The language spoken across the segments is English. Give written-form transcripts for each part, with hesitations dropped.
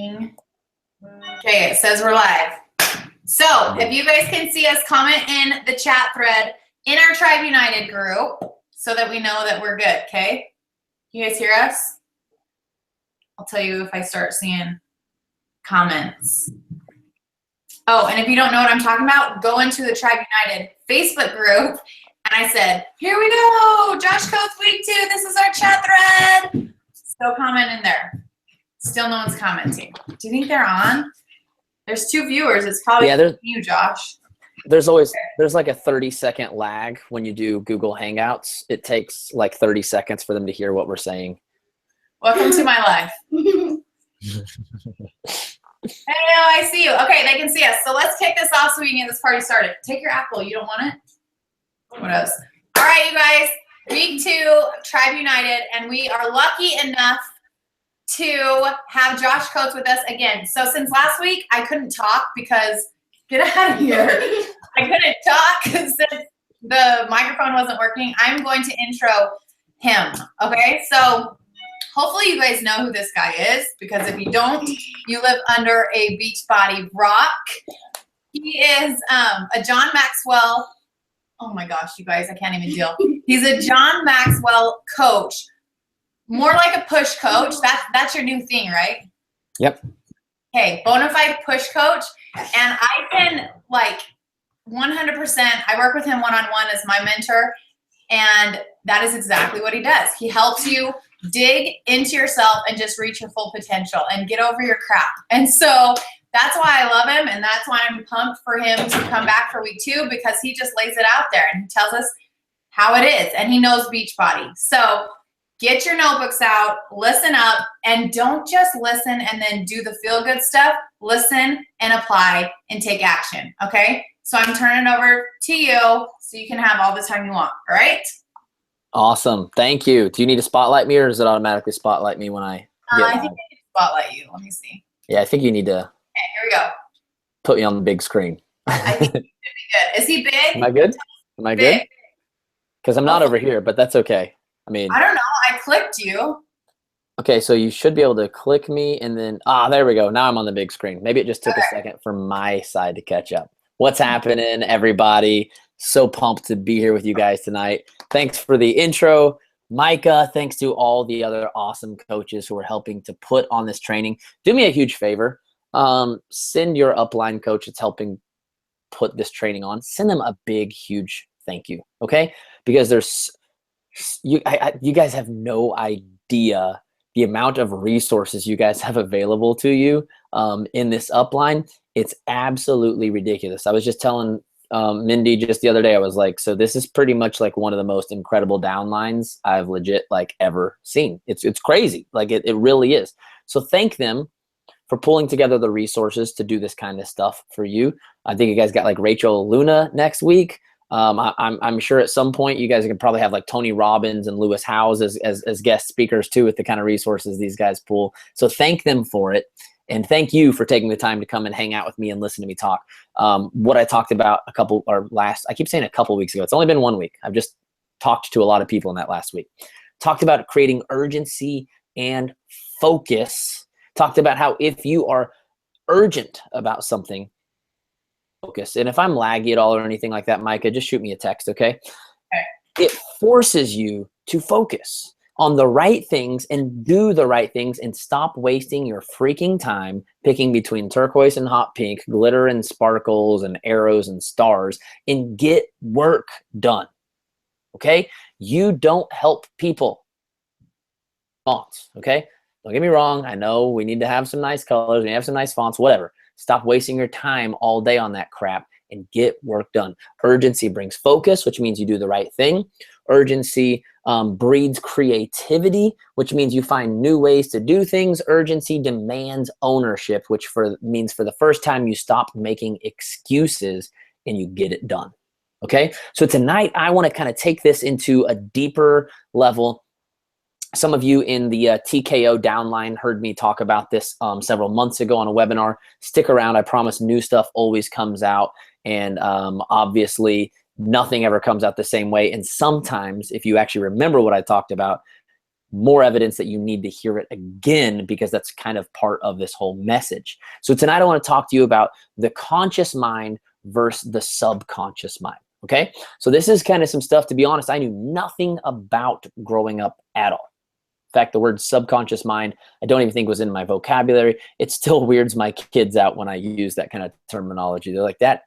Okay, it says we're live. So if you guys can see us, comment in the chat thread in our Tribe United group so that we know that we're good, okay? You guys hear us? I'll tell you if I start seeing comments. Oh, and if you don't know what I'm talking about, go into the Tribe United Facebook group. And I said, here we go, Josh Coates week 2, this is our chat thread. Still comment in there. Still no one's commenting. Do you think they're on? There's 2 viewers. It's probably you, Josh. There's like a 30-second lag when you do Google Hangouts. It takes like 30 seconds for them to hear what we're saying. Welcome to my life. Hello, I see you. Okay, they can see us. So let's kick this off so we can get this party started. Take your apple. You don't want it? What else? All right, you guys. Week 2, Tribe United, and we are lucky enough to have Josh Coates with us again. So since last week, I couldn't talk because, get out of here. I couldn't talk since the microphone wasn't working. I'm going to intro him, okay? So hopefully you guys know who this guy is, because if you don't, you live under a Beachbody rock. He is a John Maxwell. Oh my gosh, you guys, I can't even deal. He's a John Maxwell coach. More like a push coach. That's your new thing, right? Yep. Okay, bona fide push coach. And I can, like, 100%, I work with him one-on-one as my mentor, and that is exactly what he does. He helps you dig into yourself and just reach your full potential and get over your crap. And so that's why I love him, and that's why I'm pumped for him to come back for week 2, because he just lays it out there and he tells us how it is, and he knows Beachbody. So get your notebooks out, listen up, and don't just listen and then do the feel-good stuff. Listen and apply and take action, okay? So I'm turning it over to you so you can have all the time you want, all right? Awesome. Thank you. Do you need to spotlight me, or does it automatically spotlight me when I get I think I need to spotlight you. Let me see. Yeah, I think you need to. Okay, here we go. Put me on the big screen. I think he should be good. Is he big? Am I good? Am I good? Because I'm not over here, but that's okay. I mean, I don't know. I clicked you. Okay, so you should be able to click me, and then, there we go. Now I'm on the big screen. Maybe it just took a second for my side to catch up. What's happening, everybody? So pumped to be here with you guys tonight. Thanks for the intro, Micah. Thanks to all the other awesome coaches who are helping to put on this training. Do me a huge favor. Send your upline coach that's helping put this training on. Send them a big, huge thank you, okay? Because there's you guys have no idea the amount of resources you guys have available to you in this upline. It's absolutely ridiculous. I was just telling Mindy just the other day, I was like, so this is pretty much like one of the most incredible downlines I've legit like ever seen. It's crazy. Like it really is. So thank them for pulling together the resources to do this kind of stuff for you. I think you guys got like Rachel Luna next week. I'm sure at some point you guys can probably have like Tony Robbins and Lewis Howes as guest speakers too, with the kind of resources these guys pull. So thank them for it. And thank you for taking the time to come and hang out with me and listen to me talk. What I talked about I keep saying a couple weeks ago. It's only been 1 week. I've just talked to a lot of people in that last week. Talked about creating urgency and focus. Talked about how if you are urgent about something, focus. And if I'm laggy at all or anything like that, Micah, just shoot me a text, okay? It forces you to focus on the right things and do the right things and stop wasting your freaking time picking between turquoise and hot pink, glitter and sparkles and arrows and stars, and get work done, okay? You don't help people. Fonts, okay? Don't get me wrong. I know we need to have some nice colors, we have some nice fonts, whatever. Stop wasting your time all day on that crap and get work done. Urgency brings focus, which means you do the right thing. Urgency breeds creativity, which means you find new ways to do things. Urgency demands ownership, which means for the first time you stop making excuses and you get it done. Okay, so tonight I want to kind of take this into a deeper level. Some of you in the TKO downline heard me talk about this several months ago on a webinar. Stick around. I promise new stuff always comes out. And obviously, nothing ever comes out the same way. And sometimes, if you actually remember what I talked about, more evidence that you need to hear it again, because that's kind of part of this whole message. So tonight I want to talk to you about the conscious mind versus the subconscious mind. Okay, so this is kind of some stuff, to be honest, I knew nothing about growing up at all. In fact, the word subconscious mind, I don't even think was in my vocabulary. It still weirds my kids out when I use that kind of terminology. They're like, that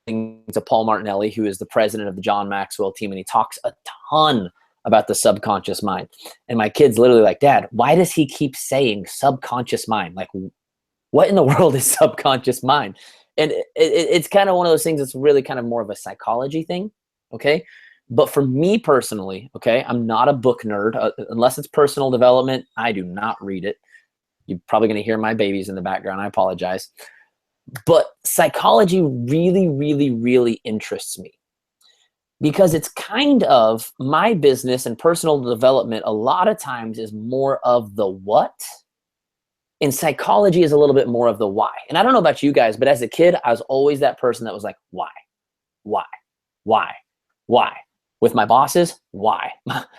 to Paul Martinelli, who is the president of the John Maxwell team, and he talks a ton about the subconscious mind. And my kids literally like, Dad, why does he keep saying subconscious mind? Like, what in the world is subconscious mind? And it's kind of one of those things that's really kind of more of a psychology thing, okay? But for me personally, okay, I'm not a book nerd. Unless it's personal development, I do not read it. You're probably going to hear my babies in the background. I apologize. But psychology really, really, really interests me, because it's kind of my business, and personal development a lot of times is more of the what, and psychology is a little bit more of the why. And I don't know about you guys, but as a kid, I was always that person that was like, why? With my bosses, why?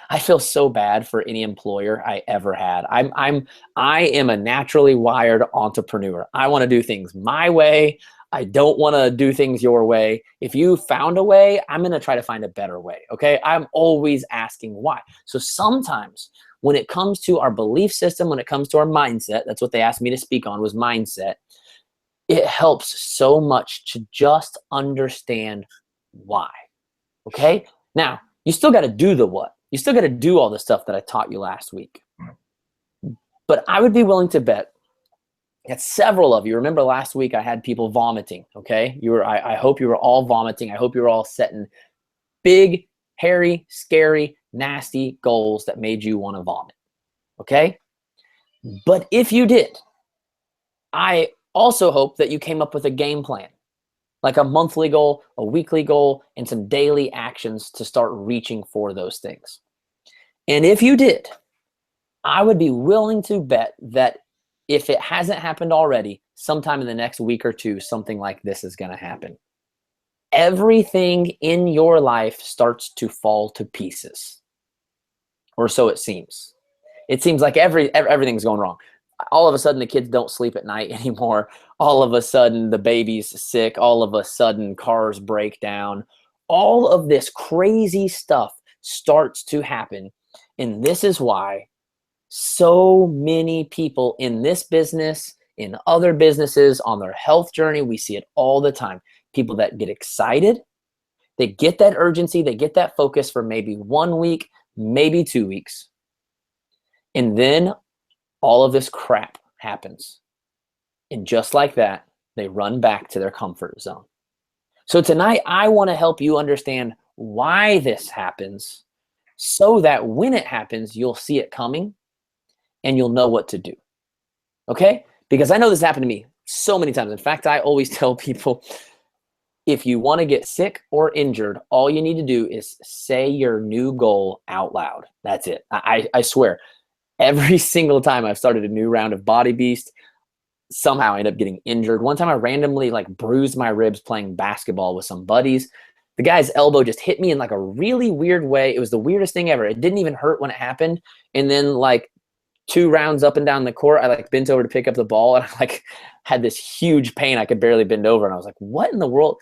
I feel so bad for any employer I ever had. I am a naturally wired entrepreneur. I want to do things my way. I don't want to do things your way. If you found a way, I'm going to try to find a better way. Okay. I'm always asking why. So sometimes when it comes to our belief system, when it comes to our mindset, that's what they asked me to speak on, was mindset. It helps so much to just understand why. Okay. Now, you still got to do the what. You still got to do all the stuff that I taught you last week. But I would be willing to bet that several of you, remember last week I had people vomiting, okay? I hope you were all vomiting. I hope you were all setting big, hairy, scary, nasty goals that made you want to vomit, okay? But if you did, I also hope that you came up with a game plan, like a monthly goal, a weekly goal, and some daily actions to start reaching for those things. And if you did, I would be willing to bet that if it hasn't happened already, sometime in the next week or two, something like this is going to happen. Everything in your life starts to fall to pieces, or so it seems. It seems like everything's going wrong. All of a sudden, the kids don't sleep at night anymore. All of a sudden, the baby's sick. All of a sudden, cars break down. All of this crazy stuff starts to happen. And this is why so many people in this business, in other businesses, on their health journey, we see it all the time. People that get excited, they get that urgency, they get that focus for maybe 1 week, maybe 2 weeks. And then all of this crap happens. And just like that, they run back to their comfort zone. So tonight, I want to help you understand why this happens, so that when it happens, you'll see it coming and you'll know what to do. Okay? Because I know this happened to me so many times. In fact, I always tell people, if you want to get sick or injured, all you need to do is say your new goal out loud. That's it. I swear. Every single time I've started a new round of Body Beast, somehow I end up getting injured. One time I randomly bruised my ribs playing basketball with some buddies. The guy's elbow just hit me in a really weird way. It was the weirdest thing ever. It didn't even hurt when it happened. And then 2 rounds up and down the court, I bent over to pick up the ball, and I had this huge pain. I could barely bend over. And I was like, what in the world?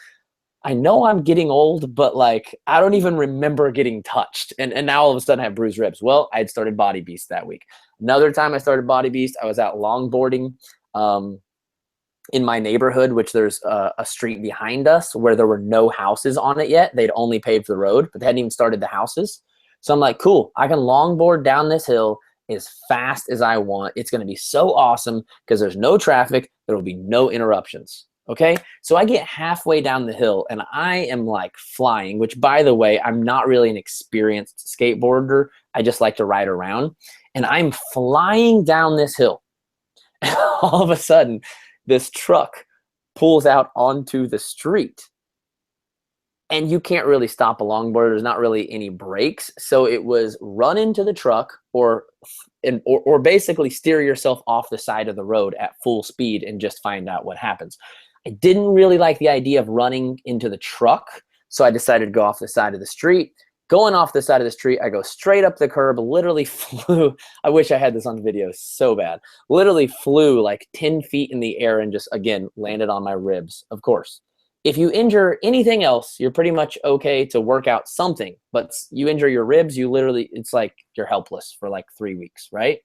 I know I'm getting old, but I don't even remember getting touched. And now all of a sudden I have bruised ribs. Well, I had started Body Beast that week. Another time I started Body Beast, I was out longboarding in my neighborhood, which there's a street behind us where there were no houses on it yet. They'd only paved the road, but they hadn't even started the houses. So I'm like, cool, I can longboard down this hill as fast as I want. It's going to be so awesome because there's no traffic. There will be no interruptions. Okay, so I get halfway down the hill and I am flying, which, by the way, I'm not really an experienced skateboarder. I just like to ride around, and I'm flying down this hill. And all of a sudden, this truck pulls out onto the street, and you can't really stop a longboarder. There's not really any brakes. So it was run into the truck or basically steer yourself off the side of the road at full speed and just find out what happens. I didn't really like the idea of running into the truck, so I decided to go off the side of the street. Going off the side of the street, I go straight up the curb, literally flew. I wish I had this on video so bad. Literally flew like 10 feet in the air and just, again, landed on my ribs, of course. If you injure anything else, you're pretty much okay to work out something. But you injure your ribs, you literally, it's like you're helpless for like 3 weeks, right?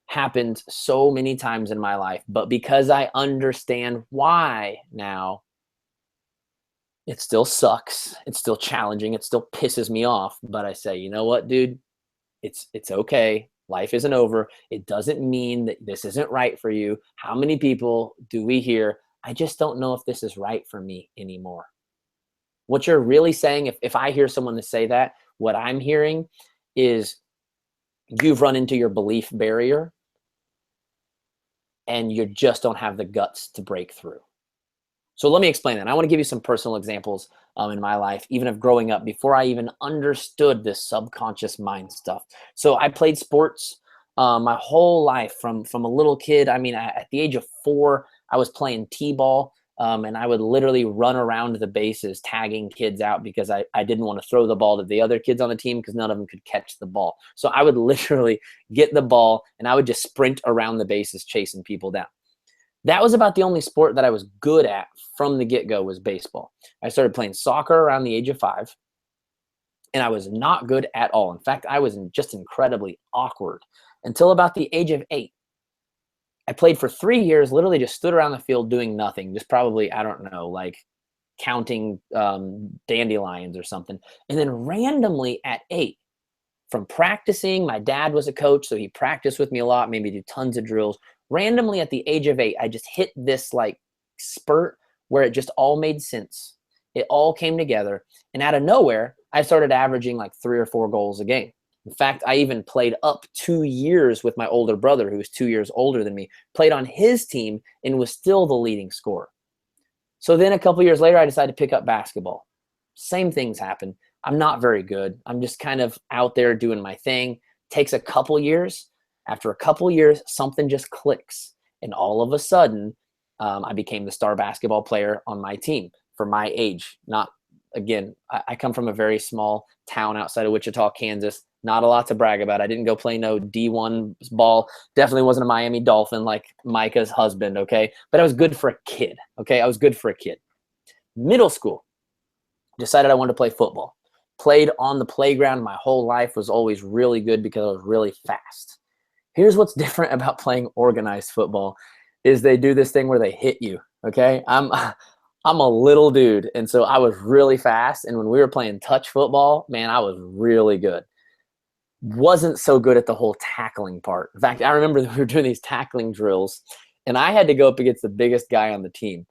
Happened so many times in my life. But because I understand why now, it still sucks. It's still challenging. It still pisses me off. But I say, you know what, dude? It's okay. Life isn't over. It doesn't mean that this isn't right for you. How many people do we hear? I just don't know if this is right for me anymore. What you're really saying, if I hear someone to say that, what I'm hearing is you've run into your belief barrier and you just don't have the guts to break through. So let me explain that. I want to give you some personal examples in my life, even of growing up before I even understood this subconscious mind stuff. So I played sports my whole life from a little kid. I mean, at the age of 4, I was playing t-ball and I would literally run around the bases tagging kids out because I didn't want to throw the ball to the other kids on the team because none of them could catch the ball. So I would literally get the ball and I would just sprint around the bases chasing people down. That was about the only sport that I was good at from the get-go was baseball. I started playing soccer around the age of 5, and I was not good at all. In fact, I was just incredibly awkward until about the age of 8. I played for 3 years, literally just stood around the field doing nothing, just probably, I don't know, like counting dandelions or something. And then randomly at 8, from practicing, my dad was a coach, so he practiced with me a lot, made me do tons of drills. Randomly at the age of 8, I just hit this like spurt where it just all made sense. It all came together. And out of nowhere, I started averaging like 3 or 4 goals a game. In fact, I even played up 2 years with my older brother, who was 2 years older than me, played on his team and was still the leading scorer. So then a couple years later, I decided to pick up basketball. Same things happen. I'm not very good. I'm just kind of out there doing my thing. Takes a couple years. After a couple years, something just clicks. And all of a sudden, I became the star basketball player on my team for my age. Not, again, I come from a very small town outside of Wichita, Kansas. Not a lot to brag about. I didn't go play no D1 ball. Definitely wasn't a Miami Dolphin like Micah's husband, okay? But I was good for a kid, okay? I was good for a kid. Middle school, decided I wanted to play football. Played on the playground my whole life, was always really good because I was really fast. Here's what's different about playing organized football is they do this thing where they hit you, okay? I'm a little dude, and so I was really fast, and when we were playing touch football, man, I was really good. Wasn't so good at the whole tackling part. In fact, I remember we were doing these tackling drills, and I had to go up against the biggest guy on the team.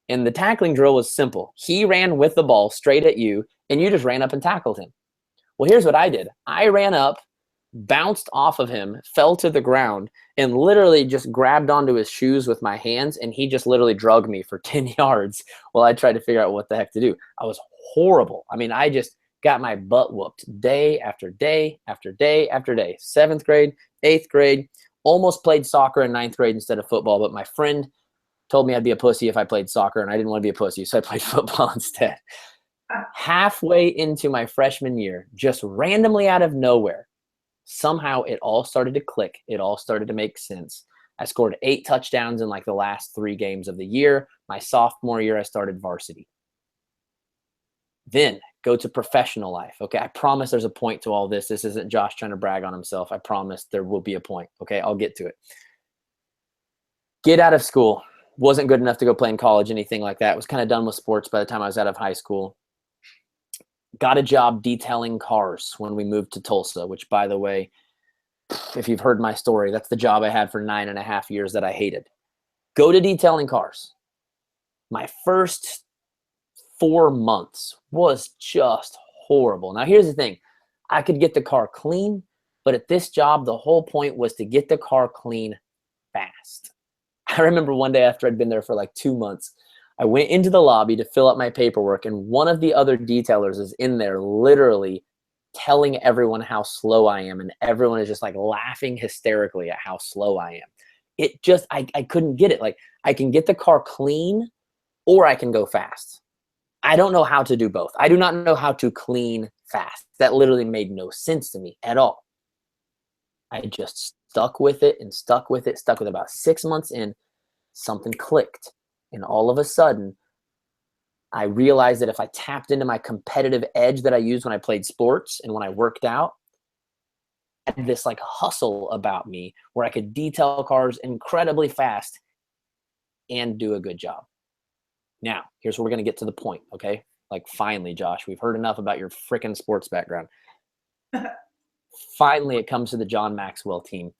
And the tackling drill was simple. He ran with the ball straight at you, and you just ran up and tackled him. Well, here's what I did. I ran up, bounced off of him, fell to the ground, and literally just grabbed onto his shoes with my hands, and he just literally drugged me for 10 yards while I tried to figure out what the heck to do. I was horrible. I mean, I just got my butt whooped day after day after day after day. 7th grade, 8th grade, almost played soccer in 9th grade instead of football, but my friend told me I'd be a pussy if I played soccer, and I didn't want to be a pussy, so I played football instead. Halfway into my freshman year, just randomly out of nowhere, somehow it all started to click. It all started to make sense. I scored 8 touchdowns in like the last 3 games of the year. My sophomore year, I started varsity. Then go to professional life. Okay, I promise there's a point to all this. This isn't Josh trying to brag on himself. I promise there will be a point. Okay, I'll get to it. Get out of school. Wasn't good enough to go play in college, anything like that. Was kind of done with sports by the time I was out of high school. Got a job detailing cars when we moved to Tulsa, which, by the way, if you've heard my story, that's the job I had for 9.5 years that I hated. Go to detailing cars. My first 4 months was just horrible. Now, here's the thing. I could get the car clean, but at this job, the whole point was to get the car clean fast. I remember one day after I'd been there for like 2 months, I went into the lobby to fill out my paperwork, and one of the other detailers is in there literally telling everyone how slow I am, and everyone is just like laughing hysterically at how slow I am. It just, I couldn't get it. Like, I can get the car clean or I can go fast. I don't know how to do both. I do not know how to clean fast. That literally made no sense to me at all. I just stuck with it and stuck with it, stuck with it. About 6 months in, something clicked. And all of a sudden, I realized that if I tapped into my competitive edge that I used when I played sports and when I worked out, I had this like hustle about me where I could detail cars incredibly fast and do a good job. Now, here's where we're going to get to the point, okay? Like, finally, Josh, we've heard enough about your freaking sports background. Finally, it comes to the John Maxwell team.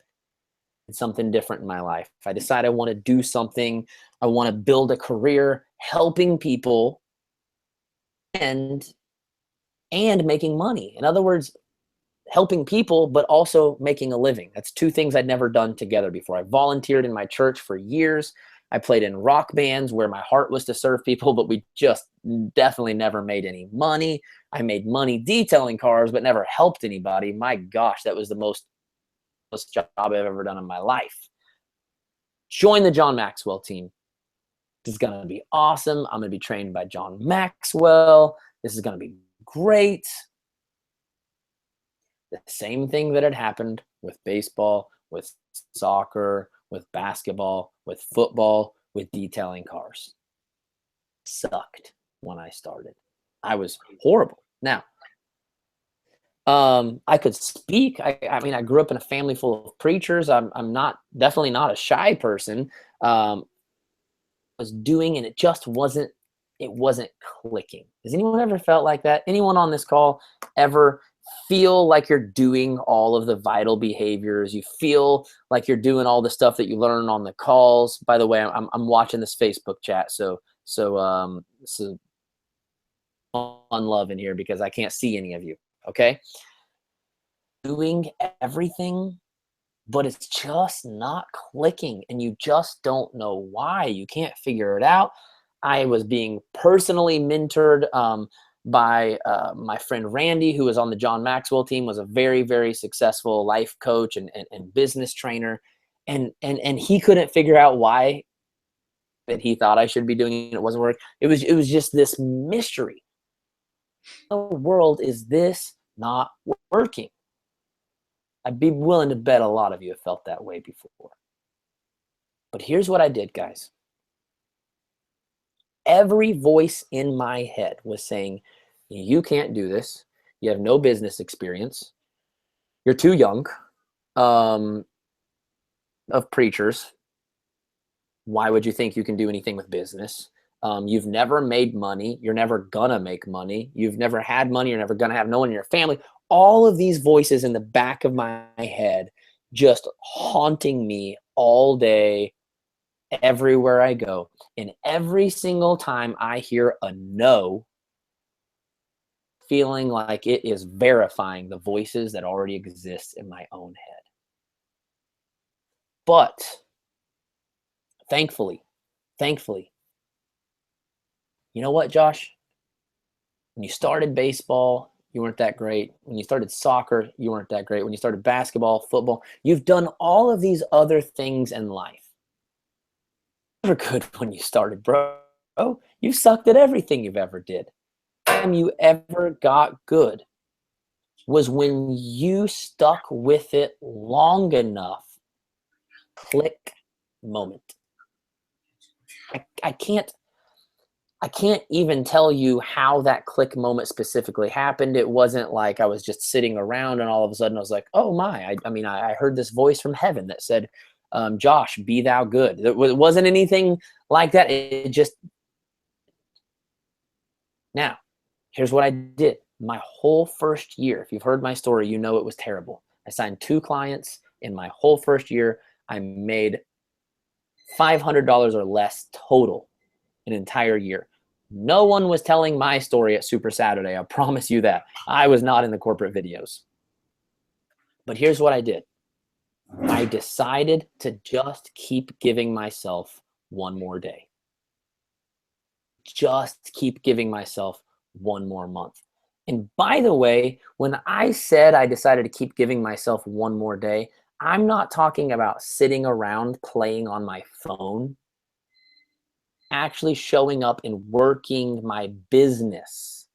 It's something different in my life. If I decide I want to do something, I want to build a career helping people and making money. In other words, helping people, but also making a living. That's two things I'd never done together before. I volunteered in my church for years. I played in rock bands where my heart was to serve people, but we just definitely never made any money. I made money detailing cars, but never helped anybody. My gosh, that was the most job I've ever done in my life. Join the John Maxwell team. This is going to be awesome. I'm going to be trained by John Maxwell. This is going to be great. The same thing that had happened with baseball, with soccer, with basketball, with football, with detailing cars. Sucked when I started. I was horrible. Now, I could speak. I mean, I grew up in a family full of preachers. I'm definitely not a shy person. I was doing, and it just wasn't clicking. Has anyone ever felt like that? Anyone on this call ever feel like you're doing all of the vital behaviors? You feel like you're doing all the stuff that you learn on the calls. By the way, I'm watching this Facebook chat, so fun love in here because I can't see any of you. Okay, doing everything, but it's just not clicking, and you just don't know why. You can't figure it out. I was being personally mentored by my friend Randy, who was on the John Maxwell team, was a very, very successful life coach and business trainer. And he couldn't figure out why that he thought I should be doing it wasn't working. It was just this mystery. How in the world is this not working? I'd be willing to bet a lot of you have felt that way before. But here's what I did, guys. Every voice in my head was saying, you can't do this. You have no business experience. You're too young. Of preachers, why would you think you can do anything with business? You've never made money. You're never gonna make money. You've never had money. You're never gonna have no one in your family. All of these voices in the back of my head just haunting me all day, everywhere I go. And every single time I hear a no, feeling like it is verifying the voices that already exist in my own head. But thankfully, you know what, Josh? When you started baseball, you weren't that great. When you started soccer, you weren't that great. When you started basketball, football, you've done all of these other things in life. Never good when you started, bro. You sucked at everything you've ever did. Time you ever got good was when you stuck with it long enough. Click moment. I can't even tell you how that click moment specifically happened. It wasn't like I was just sitting around and all of a sudden I was like, oh my, I heard this voice from heaven that said, Josh, be thou good. It wasn't anything like that. It just, now, here's what I did. My whole first year, if you've heard my story, you know it was terrible. I signed 2 clients in my whole first year. I made $500 or less total an entire year. No one was telling my story at Super Saturday. I promise you that. I was not in the corporate videos. But here's what I did. I decided to just keep giving myself one more day. Just keep giving myself one more month. And by the way, when I said I decided to keep giving myself one more day, I'm not talking about sitting around playing on my phone. actually showing up and working my business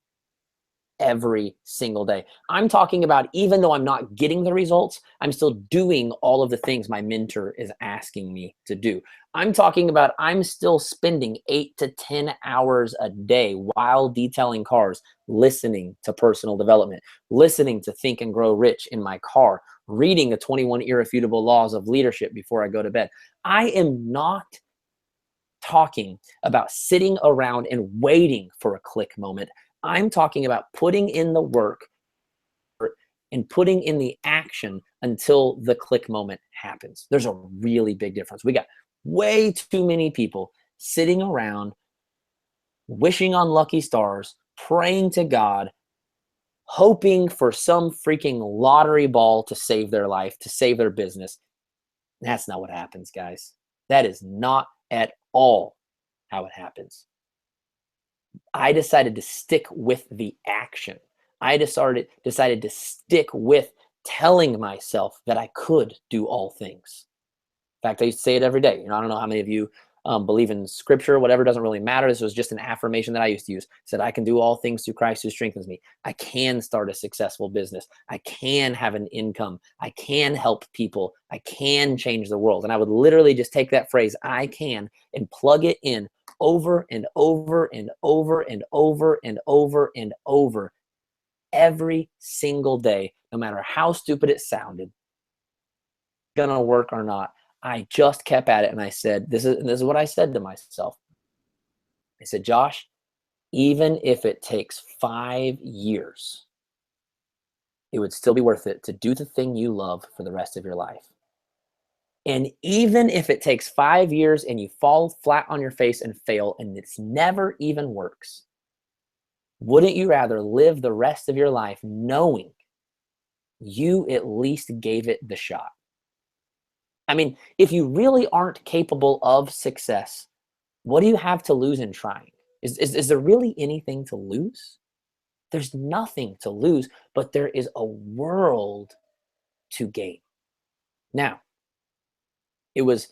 every single day. I'm talking about, even though I'm not getting the results, I'm still doing all of the things my mentor is asking me to do. I'm talking about, I'm still spending 8 to 10 hours a day while detailing cars, listening to personal development, listening to Think and Grow Rich in my car, reading the 21 Irrefutable Laws of Leadership before I go to bed. I am not talking about sitting around and waiting for a click moment. I'm talking about putting in the work and putting in the action until the click moment happens. There's a really big difference. We got way too many people sitting around wishing on lucky stars, praying to God, hoping for some freaking lottery ball to save their life, to save their business. That's not what happens, guys. That is not at all how it happens. I decided to stick with the action. I decided to stick with telling myself that I could do all things. In fact, I used to say it every day. I don't know how many of you believe in scripture, whatever, doesn't really matter. This was just an affirmation that I used to use. It said, I can do all things through Christ who strengthens me. I can start a successful business. I can have an income. I can help people. I can change the world. And I would literally just take that phrase, I can, and plug it in over and over and over and over and over and over every single day, no matter how stupid it sounded, gonna work or not. I just kept at it, and I said, this is what I said to myself. I said, Josh, even if it takes 5 years, it would still be worth it to do the thing you love for the rest of your life. And even if it takes 5 years and you fall flat on your face and fail and it's never even works, wouldn't you rather live the rest of your life knowing you at least gave it the shot? I mean, if you really aren't capable of success, what do you have to lose in trying? Is there really anything to lose? There's nothing to lose, but there is a world to gain. Now, it was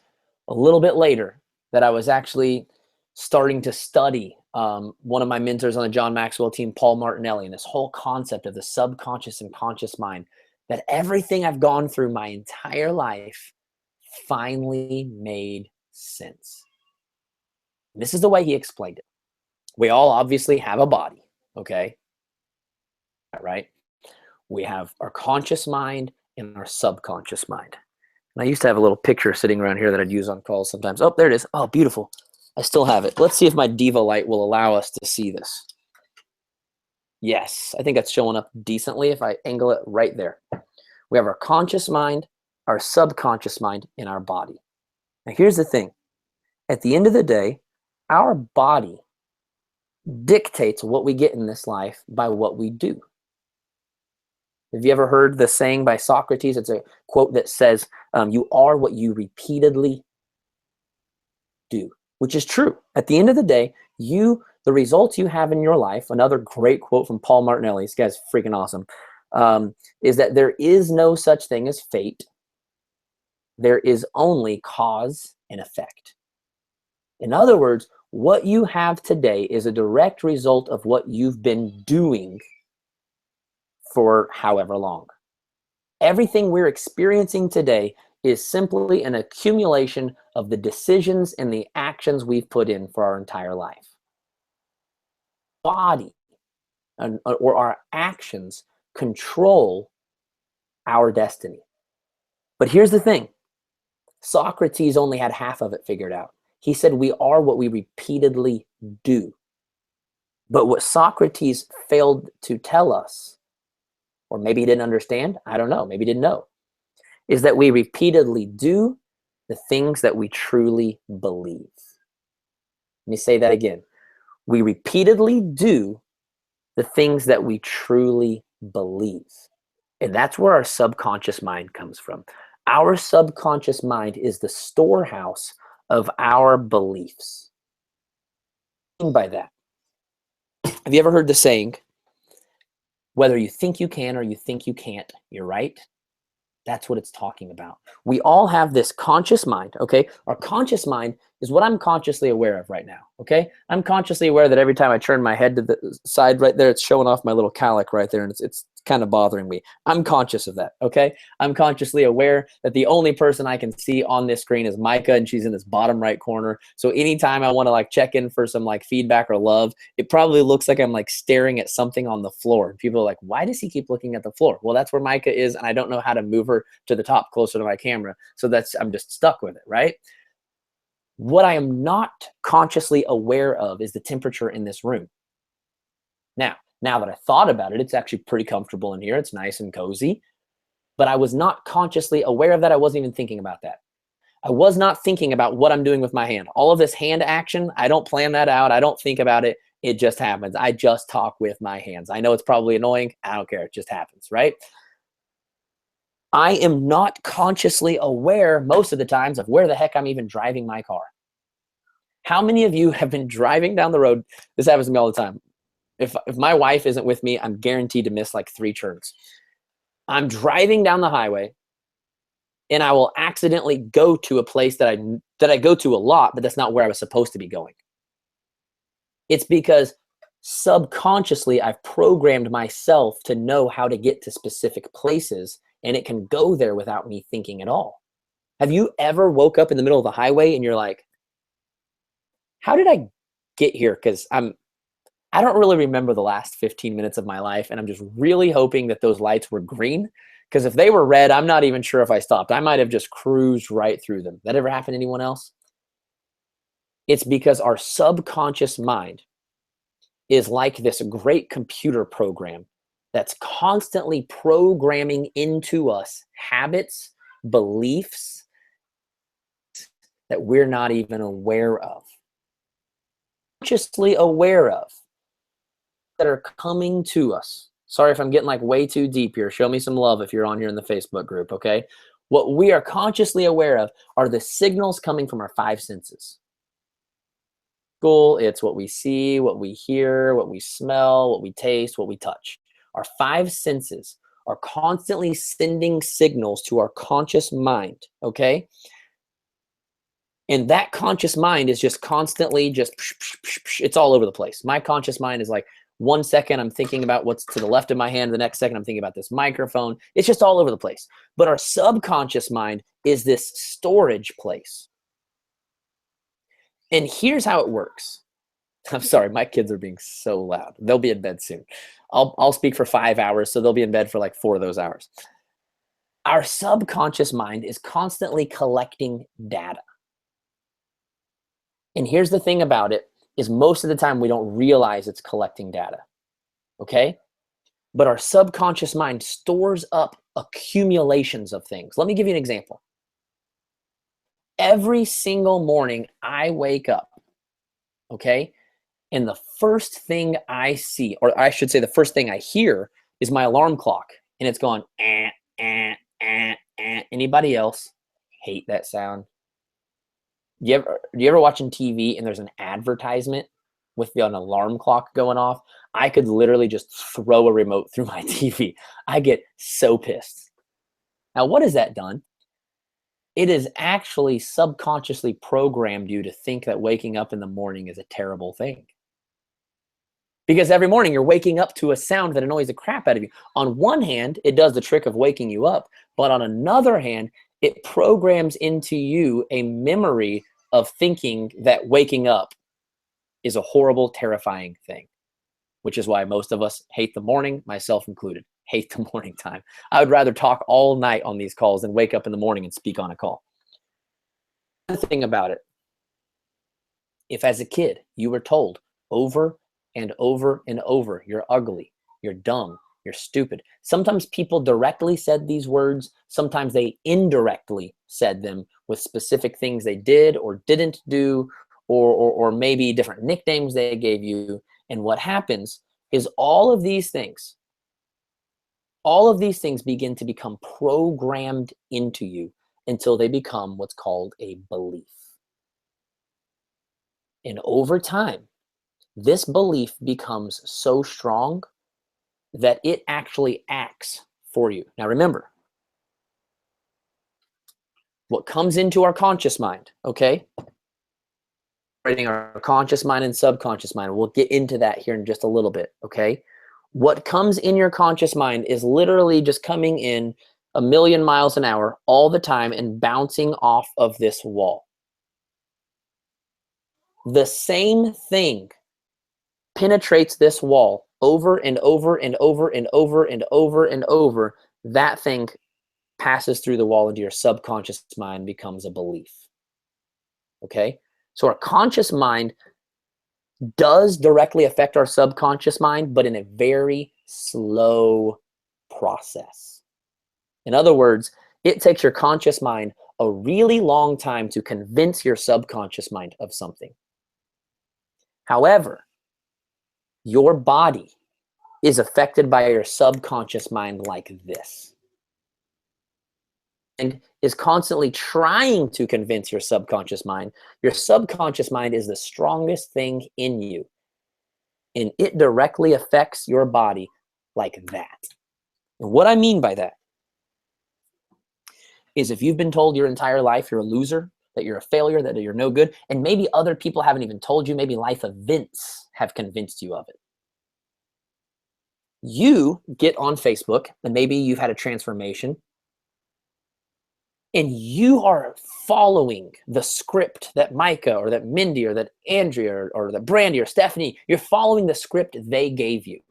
a little bit later that I was actually starting to study one of my mentors on the John Maxwell team, Paul Martinelli, and this whole concept of the subconscious and conscious mind, that everything I've gone through my entire life finally made sense. And this is the way he explained it. We all obviously have a body, okay? Right? We have our conscious mind and our subconscious mind. And I used to have a little picture sitting around here that I'd use on calls sometimes. Oh, there it is. Oh, beautiful. I still have it. Let's see if my Diva light will allow us to see this. Yes, I think that's showing up decently if I angle it right there. We have our conscious mind, our subconscious mind, and our body. Now, here's the thing. At the end of the day, our body dictates what we get in this life by what we do. Have you ever heard the saying by Socrates? It's a quote that says, you are what you repeatedly do, which is true. At the end of the day, the results you have in your life, another great quote from Paul Martinelli, this guy's freaking awesome, is that there is no such thing as fate. There is only cause and effect. In other words, what you have today is a direct result of what you've been doing for however long. Everything we're experiencing today is simply an accumulation of the decisions and the actions we've put in for our entire life. Body or our actions control our destiny. But here's the thing. Socrates only had half of it figured out. He said we are what we repeatedly do. But what Socrates failed to tell us, or maybe he didn't understand, I don't know, maybe he didn't know, is that we repeatedly do the things that we truly believe. Let me say that again. We repeatedly do the things that we truly believe. And that's where our subconscious mind comes from. Our subconscious mind is the storehouse of our beliefs. What do I mean by that? Have you ever heard the saying, whether you think you can or you think you can't, you're right? That's what it's talking about. We all have this conscious mind, okay? Our conscious mind is what I'm consciously aware of right now, okay? I'm consciously aware that every time I turn my head to the side right there, it's showing off my little calic right there, and it's kind of bothering me. I'm conscious of that, okay? I'm consciously aware that the only person I can see on this screen is Micah, and she's in this bottom right corner. So anytime I want to like check in for some like feedback or love, it probably looks like I'm like staring at something on the floor. And people are like, why does he keep looking at the floor? Well, that's where Micah is, and I don't know how to move her to the top closer to my camera. So I'm just stuck with it, right? What I am not consciously aware of is the temperature in this room. Now that I thought about it, it's actually pretty comfortable in here. It's nice and cozy, but I was not consciously aware of that. I wasn't even thinking about that. I was not thinking about what I'm doing with my hand. All of this hand action, I don't plan that out. I don't think about it. It just happens. I just talk with my hands. I know it's probably annoying. I don't care. It just happens, right? I am not consciously aware most of the times of where the heck I'm even driving my car. How many of you have been driving down the road? This happens to me all the time. If my wife isn't with me, I'm guaranteed to miss like 3 turns. I'm driving down the highway and I will accidentally go to a place that I go to a lot, but that's not where I was supposed to be going. It's because subconsciously I've programmed myself to know how to get to specific places, and it can go there without me thinking at all. Have you ever woke up in the middle of the highway and you're like, how did I get here? Because I don't really remember the last 15 minutes of my life, and I'm just really hoping that those lights were green, because if they were red, I'm not even sure if I stopped. I might have just cruised right through them. That ever happened to anyone else? It's because our subconscious mind is like this great computer program that's constantly programming into us habits, beliefs that we're not even aware of. Consciously aware of that are coming to us. Sorry if I'm getting like way too deep here. Show me some love if you're on here in the Facebook group, okay? What we are consciously aware of are the signals coming from our 5 senses. It's what we see, what we hear, what we smell, what we taste, what we touch. Our 5 senses are constantly sending signals to our conscious mind, okay? And that conscious mind is just constantly it's all over the place. My conscious mind is like, 1 second I'm thinking about what's to the left of my hand, the next second I'm thinking about this microphone. It's just all over the place. But our subconscious mind is this storage place. And here's how it works. I'm sorry, my kids are being so loud. They'll be in bed soon. I'll speak for 5 hours, so they'll be in bed for like 4 of those hours. Our subconscious mind is constantly collecting data. And here's the thing about it, is most of the time we don't realize it's collecting data, okay? But our subconscious mind stores up accumulations of things. Let me give you an example. Every single morning I wake up, okay? And the first thing I see, or I should say the first thing I hear, is my alarm clock. And it's going, Anybody else hate that sound? Do you ever watching TV and there's an advertisement with an alarm clock going off? I could literally just throw a remote through my TV. I get so pissed. Now, what has that done? It has actually subconsciously programmed you to think that waking up in the morning is a terrible thing. Because every morning you're waking up to a sound that annoys the crap out of you. On one hand, it does the trick of waking you up, but on another hand, it programs into you a memory of thinking that waking up is a horrible, terrifying thing, which is why most of us hate the morning, myself included. Hate the morning time. I would rather talk all night on these calls than wake up in the morning and speak on a call. The thing about it, if as a kid you were told over and over and over, you're ugly, you're dumb, you're stupid. Sometimes people directly said these words. Sometimes they indirectly said them with specific things they did or didn't do, or maybe different nicknames they gave you. And what happens is all of these things begin to become programmed into you until they become what's called a belief. And over time, this belief becomes so strong that it actually acts for you. Now remember, what comes into our conscious mind, okay? Separating our conscious mind and subconscious mind. We'll get into that here in just a little bit, okay? What comes in your conscious mind is literally just coming in 1,000,000 miles an hour all the time and bouncing off of this wall. The same thing penetrates this wall over and over and over and over and over and over. That thing passes through the wall into your subconscious mind, becomes a belief. Okay? So our conscious mind does directly affect our subconscious mind, but in a very slow process. In other words, it takes your conscious mind a really long time to convince your subconscious mind of something. However, your body is affected by your subconscious mind like this, and is constantly trying to convince your subconscious mind. Your subconscious mind is the strongest thing in you, and it directly affects your body like that. And what I mean by that is, if you've been told your entire life you're a loser, that you're a failure, that you're no good, and maybe other people haven't even told you, maybe life events have convinced you of it. You get on Facebook, and maybe you've had a transformation, and you are following the script that Micah or that Mindy or that Andrea or that Brandy or Stephanie, you're following the script they gave you.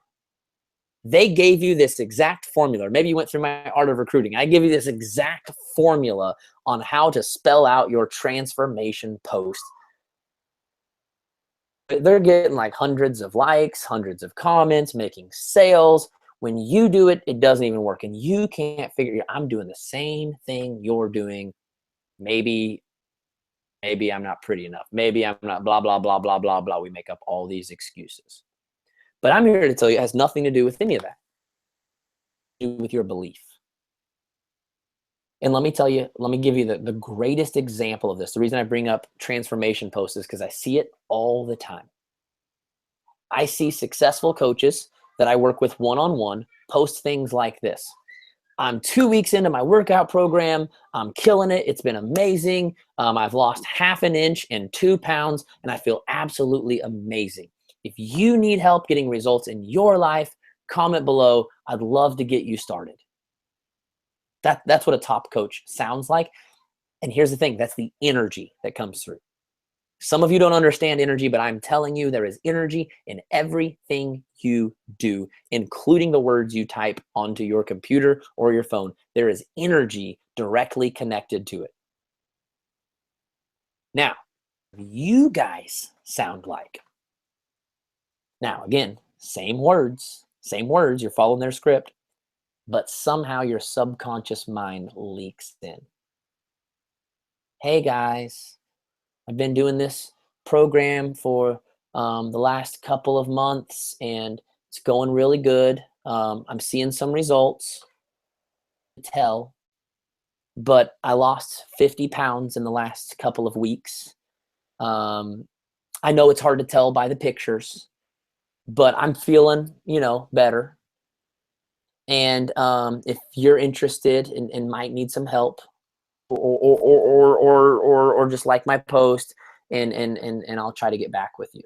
They gave you this exact formula. Maybe you went through my Art of Recruiting. I give you this exact formula on how to spell out your transformation post. They're getting like hundreds of likes, hundreds of comments, making sales. When you do it, it doesn't even work. And you can't figure, I'm doing the same thing you're doing. Maybe I'm not pretty enough. Maybe I'm not blah, blah, blah, blah, blah, blah. We make up all these excuses. But I'm here to tell you it has nothing to do with any of that. It has to do with your belief. And let me tell you, let me give you the greatest example of this. The reason I bring up transformation posts is because I see it all the time. I see successful coaches that I work with one-on-one post things like this. I'm 2 weeks into my workout program. I'm killing it. It's been amazing. I've lost 1/2 inch and 2 pounds, and I feel absolutely amazing. If you need help getting results in your life, comment below. I'd love to get you started. That's what a top coach sounds like. And here's the thing, that's the energy that comes through. Some of you don't understand energy, but I'm telling you, there is energy in everything you do, including the words you type onto your computer or your phone. There is energy directly connected to it. Now, you guys sound like. Now, again, same words, you're following their script, but somehow your subconscious mind leaks in. Hey guys, I've been doing this program for the last couple of months, and it's going really good. I'm seeing some results, but I lost 50 pounds in the last couple of weeks. I know it's hard to tell by the pictures, but I'm feeling, better. And if you're interested and might need some help, or just like my post, and I'll try to get back with you.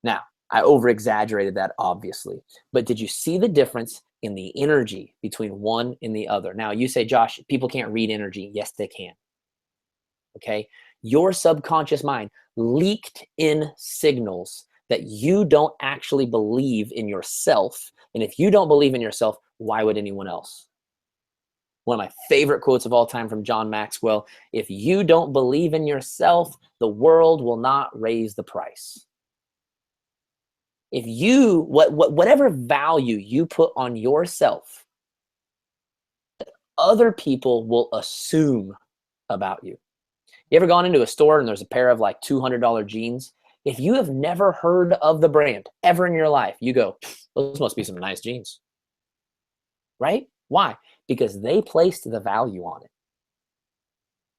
Now, I over-exaggerated that, obviously, but did you see the difference in the energy between one and the other? Now, you say, Josh, people can't read energy. Yes, they can. Okay? Your subconscious mind leaked in signals that you don't actually believe in yourself. And if you don't believe in yourself, why would anyone else? One of my favorite quotes of all time from John Maxwell: if you don't believe in yourself, the world will not raise the price. If you, whatever value you put on yourself, other people will assume about you. You ever gone into a store and there's a pair of like $200 jeans? If you have never heard of the brand ever in your life, you go, those must be some nice jeans, right? Why? Because they placed the value on it.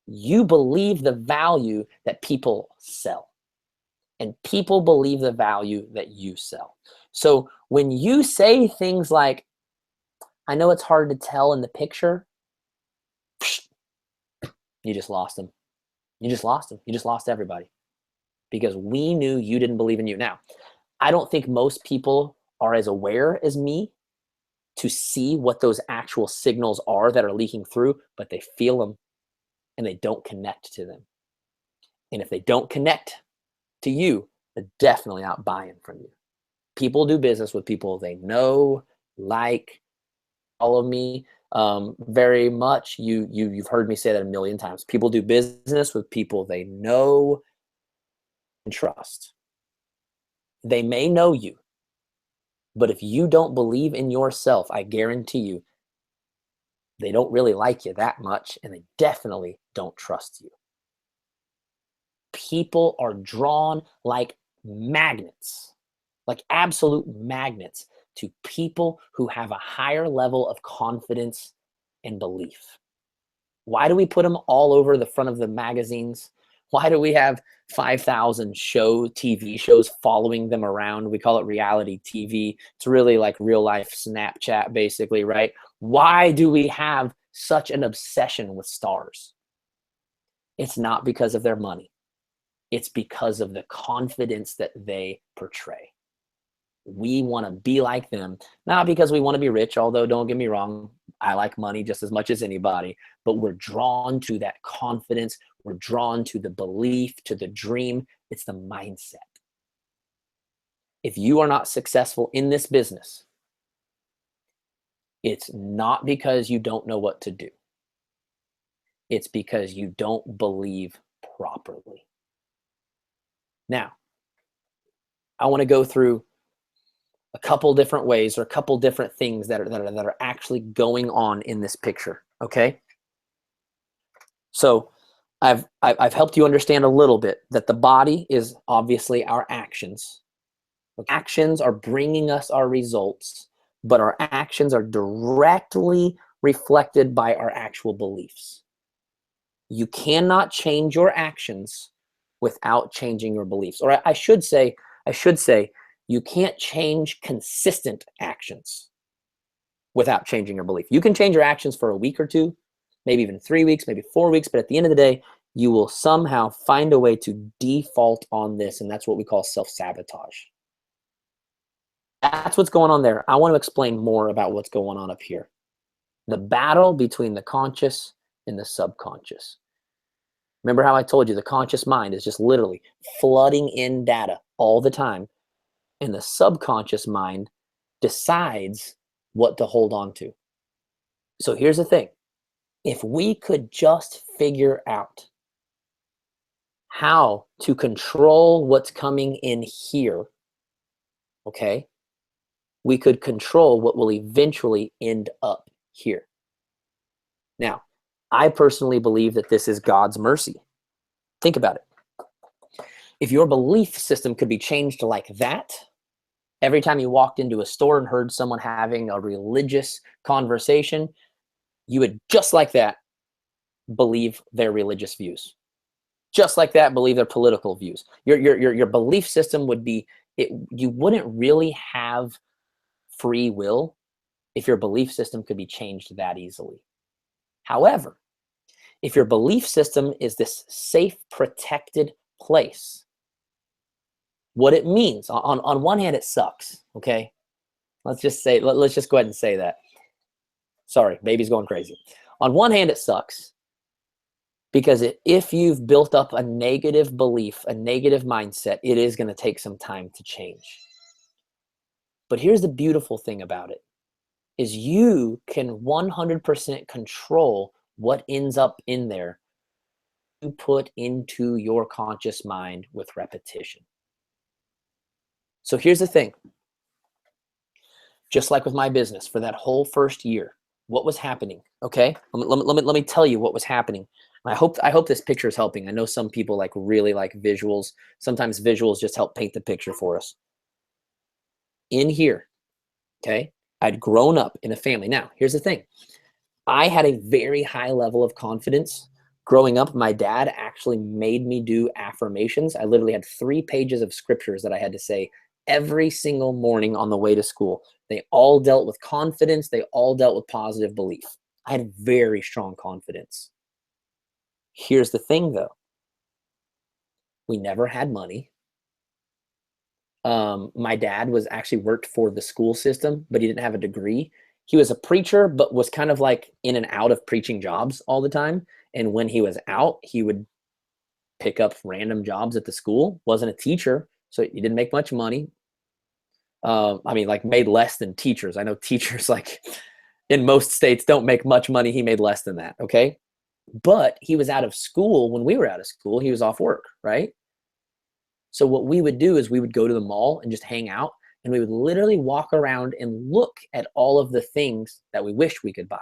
You believe the value that people sell, and people believe the value that you sell. So when you say things like, I know it's hard to tell in the picture, You just lost them. You just lost them. You just lost everybody because we knew you didn't believe in you. Now, I don't think most people are as aware as me to see what those actual signals are that are leaking through, but they feel them and they don't connect to them. And if they don't connect to you, they're definitely not buying from you. People do business with people they know, like, follow me very much. You've heard me say that a million times. People do business with people they know and trust. They may know you, but if you don't believe in yourself, I guarantee you, they don't really like you that much, and they definitely don't trust you. People are drawn like magnets, like absolute magnets, to people who have a higher level of confidence and belief. Why do we put them all over the front of the magazines? Why do we have 5,000 TV shows following them around? We call it reality TV. It's really like real life Snapchat, basically, right? Why do we have such an obsession with stars? It's not because of their money. It's because of the confidence that they portray. We want to be like them, not because we want to be rich, although don't get me wrong, I like money just as much as anybody, but we're drawn to that confidence. We're drawn to the belief, to the dream. It's the mindset. If you are not successful in this business, it's not because you don't know what to do. It's because you don't believe properly. Now, I want to go through a couple different ways or a couple different things that are actually going on in this picture. Okay. So I've helped you understand a little bit that the body is obviously our actions. Actions are bringing us our results, but our actions are directly reflected by our actual beliefs. You cannot change your actions without changing your beliefs. Or I should say, you can't change consistent actions without changing your belief. You can change your actions for a week or two, maybe even 3 weeks, maybe 4 weeks, but at the end of the day, you will somehow find a way to default on this, and that's what we call self-sabotage. That's what's going on there. I want to explain more about what's going on up here. The battle between the conscious and the subconscious. Remember how I told you the conscious mind is just literally flooding in data all the time. And the subconscious mind decides what to hold on to. So here's the thing. If we could just figure out how to control what's coming in here, okay, we could control what will eventually end up here. Now, I personally believe that this is God's mercy. Think about it. If your belief system could be changed to like that, every time you walked into a store and heard someone having a religious conversation, you would just like that believe their religious views. Just like that, believe their political views. Your belief system would be, you wouldn't really have free will if your belief system could be changed that easily. However, if your belief system is this safe, protected place, what it means, on one hand, it sucks, okay? Let's just go ahead and say that. Sorry, baby's going crazy. On one hand, it sucks because if you've built up a negative belief, a negative mindset, it is going to take some time to change. But here's the beautiful thing about it, is you can 100% control what ends up in there you put into your conscious mind with repetition. So here's the thing. Just like with my business, for that whole first year, what was happening? Okay, let me tell you what was happening. I hope this picture is helping. I know some people really like visuals. Sometimes visuals just help paint the picture for us. In here, okay, I'd grown up in a family. Now, here's the thing. I had a very high level of confidence. Growing up, my dad actually made me do affirmations. I literally had 3 pages of scriptures that I had to say every single morning on the way to school. They all dealt with confidence. They all dealt with positive belief. I had very strong confidence. Here's the thing though. We never had money. My dad was actually worked for the school system, but he didn't have a degree. He was a preacher, but was kind of like in and out of preaching jobs all the time. And when he was out, he would pick up random jobs at the school. Wasn't a teacher, so he didn't make much money. I mean, like made less than teachers. I know teachers like in most states don't make much money. He made less than that. Okay. But he was out of school when we were out of school. He was off work, right? So what we would do is we would go to the mall and just hang out, and we would literally walk around and look at all of the things that we wish we could buy.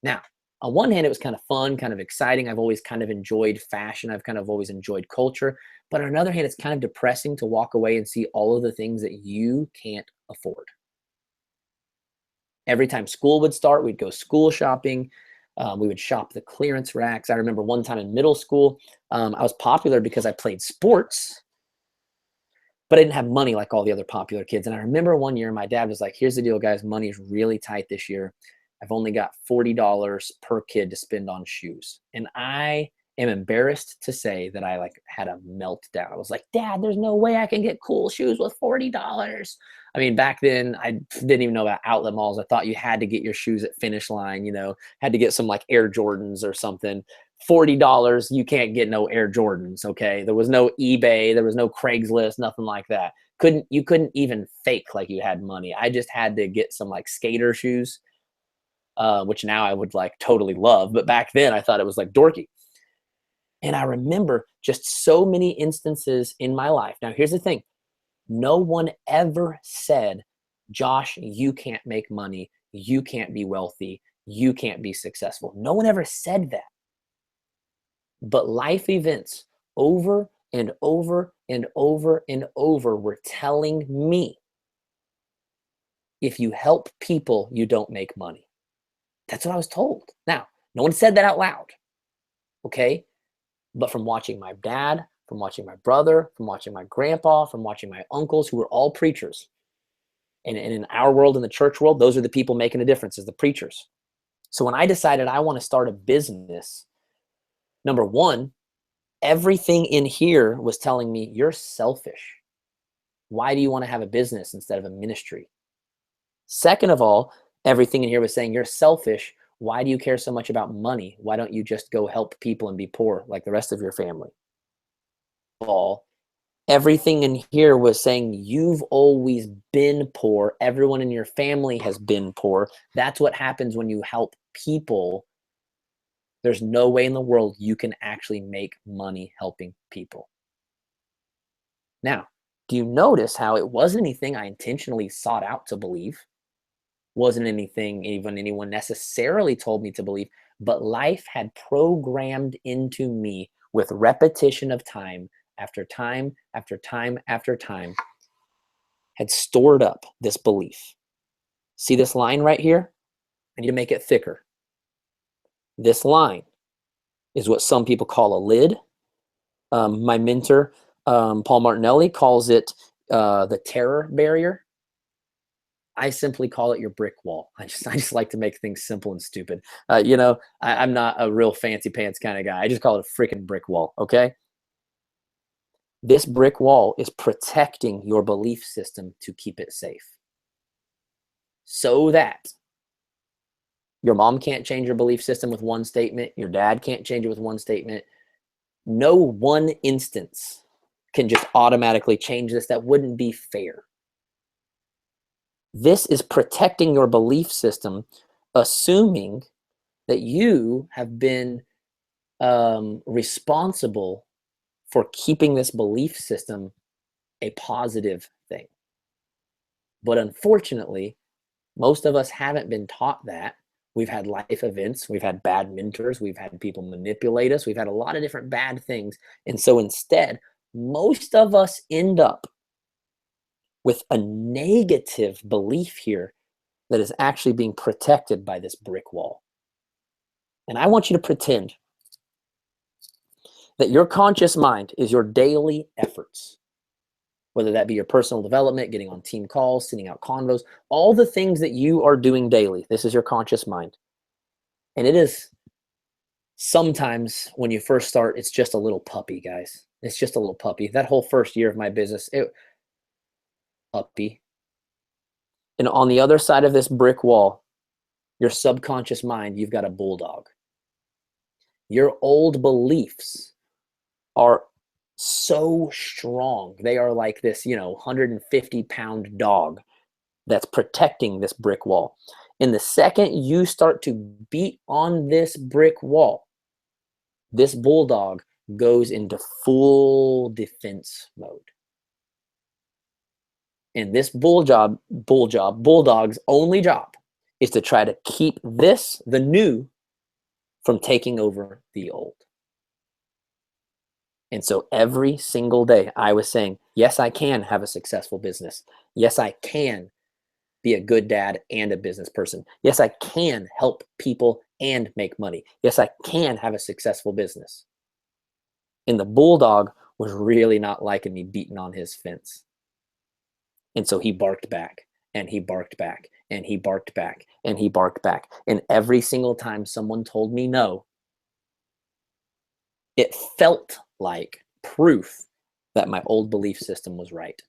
Now, on one hand, it was kind of fun, kind of exciting. I've always kind of enjoyed fashion. I've kind of always enjoyed culture. But on another hand, it's kind of depressing to walk away and see all of the things that you can't afford. Every time school would start, we'd go school shopping. We would shop the clearance racks. I remember one time in middle school, I was popular because I played sports, but I didn't have money like all the other popular kids. And I remember one year my dad was like, here's the deal, guys. Money is really tight this year. I've only got $40 per kid to spend on shoes. And I am embarrassed to say that I like had a meltdown. I was like, Dad, there's no way I can get cool shoes with $40. I mean, back then I didn't even know about outlet malls. I thought you had to get your shoes at Finish Line, you know, had to get some like Air Jordans or something. $40, you can't get no Air Jordans, okay? There was no eBay, there was no Craigslist, nothing like that. You couldn't even fake like you had money. I just had to get some like skater shoes, which now I would like totally love. But back then I thought it was like dorky. And I remember just so many instances in my life. Now, here's the thing. No one ever said, Josh, you can't make money. You can't be wealthy. You can't be successful. No one ever said that. But life events over and over and over and over were telling me, if you help people, you don't make money. That's what I was told. Now, no one said that out loud. Okay? But from watching my dad, from watching my brother, from watching my grandpa, from watching my uncles who were all preachers. And in our world, in the church world, those are the people making a difference, is the preachers. So when I decided I want to start a business, number one, everything in here was telling me, you're selfish. Why do you want to have a business instead of a ministry? Second of all, everything in here was saying, you're selfish. Why do you care so much about money? Why don't you just go help people and be poor like the rest of your family? All, everything in here was saying, you've always been poor. Everyone in your family has been poor. That's what happens when you help people. There's no way in the world you can actually make money helping people. Now, do you notice how it wasn't anything I intentionally sought out to believe? Wasn't anything even anyone necessarily told me to believe, but life had programmed into me with repetition of time after time after time after time, had stored up this belief. See this line right here? I need to make it thicker. This line is what some people call a lid. My mentor, Paul Martinelli, calls it the terror barrier. I simply call it your brick wall. I just like to make things simple and stupid. I'm not a real fancy pants kind of guy. I just call it a freaking brick wall, okay? This brick wall is protecting your belief system to keep it safe. So that your mom can't change your belief system with one statement. Your dad can't change it with one statement. No one instance can just automatically change this. That wouldn't be fair. This is protecting your belief system, assuming that you have been responsible for keeping this belief system a positive thing. But unfortunately, most of us haven't been taught that. We've had life events, we've had bad mentors, we've had people manipulate us, we've had a lot of different bad things. And so instead, most of us end up with a negative belief here that is actually being protected by this brick wall. And I want you to pretend that your conscious mind is your daily efforts, whether that be your personal development, getting on team calls, sending out convos, all the things that you are doing daily. This is your conscious mind. And it is sometimes when you first start, it's just a little puppy, guys. It's just a little puppy. That whole first year of my business, it puppy. And on the other side of this brick wall, your subconscious mind, you've got a bulldog. Your old beliefs are so strong. They are like this, 150-pound dog that's protecting this brick wall. And the second you start to beat on this brick wall, this bulldog goes into full defense mode. And this bulldog's only job is to try to keep this, the new, from taking over the old. And so every single day I was saying, yes, I can have a successful business. Yes, I can be a good dad and a business person. Yes, I can help people and make money. Yes, I can have a successful business. And the bulldog was really not liking me beating on his fence. And so he barked back, and he barked back, and he barked back, and he barked back. And every single time someone told me no, it felt like proof that my old belief system was right.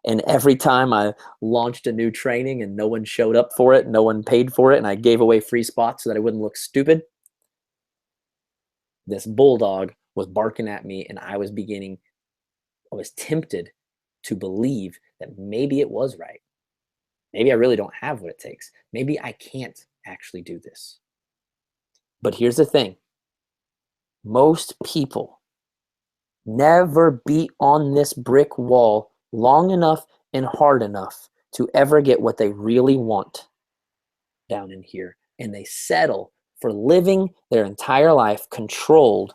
And every time I launched a new training and no one showed up for it, no one paid for it, and I gave away free spots so that I wouldn't look stupid, this bulldog was barking at me, and I was tempted to believe that maybe it was right. Maybe I really don't have what it takes. Maybe I can't actually do this. But here's the thing. Most people never beat on this brick wall long enough and hard enough to ever get what they really want down in here. And they settle for living their entire life controlled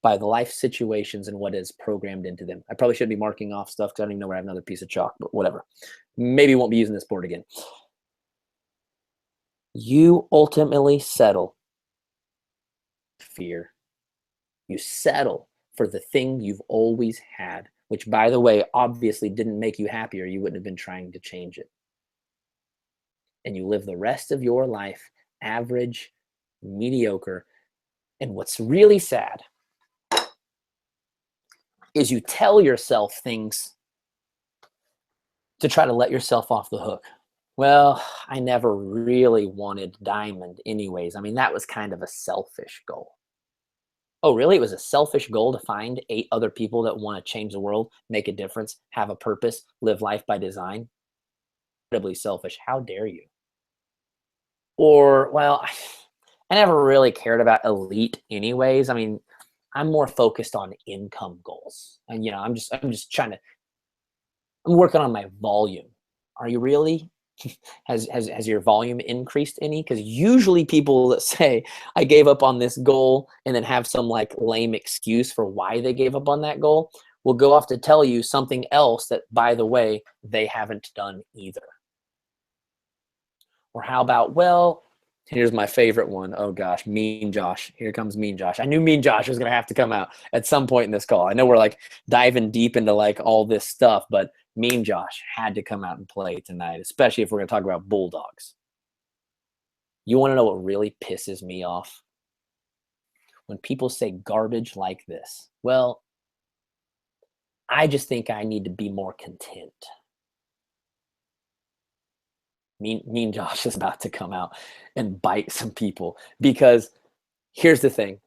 by the life situations and what is programmed into them. I probably shouldn't be marking off stuff because I don't even know where I have another piece of chalk, but whatever. Maybe won't be using this board again. You ultimately settle for fear. You settle for the thing you've always had, which, by the way, obviously didn't make you happy, or you wouldn't have been trying to change it. And you live the rest of your life average, mediocre. And what's really sad is you tell yourself things to try to let yourself off the hook. Well, I never really wanted diamond anyways. I mean, that was kind of a selfish goal. Oh, really? It was a selfish goal to find 8 other people that want to change the world, make a difference, have a purpose, live life by design? Incredibly selfish. How dare you? Or, well, I never really cared about elite anyways. I mean, I'm more focused on income goals. And, I'm just trying to, I'm working on my volume. Are you really? Has your volume increased any? Because usually people that say I gave up on this goal and then have some like lame excuse for why they gave up on that goal will go off to tell you something else that, by the way, they haven't done either. Or how about, well, here's my favorite one. Oh gosh, Mean Josh. Here comes Mean Josh. I knew Mean Josh was going to have to come out at some point in this call. I know we're like diving deep into like all this stuff, but Mean Josh had to come out and play tonight, especially if we're going to talk about bulldogs. You want to know what really pisses me off? When people say garbage like this. Well, I just think I need to be more content. Mean Josh is about to come out and bite some people, because here's the thing.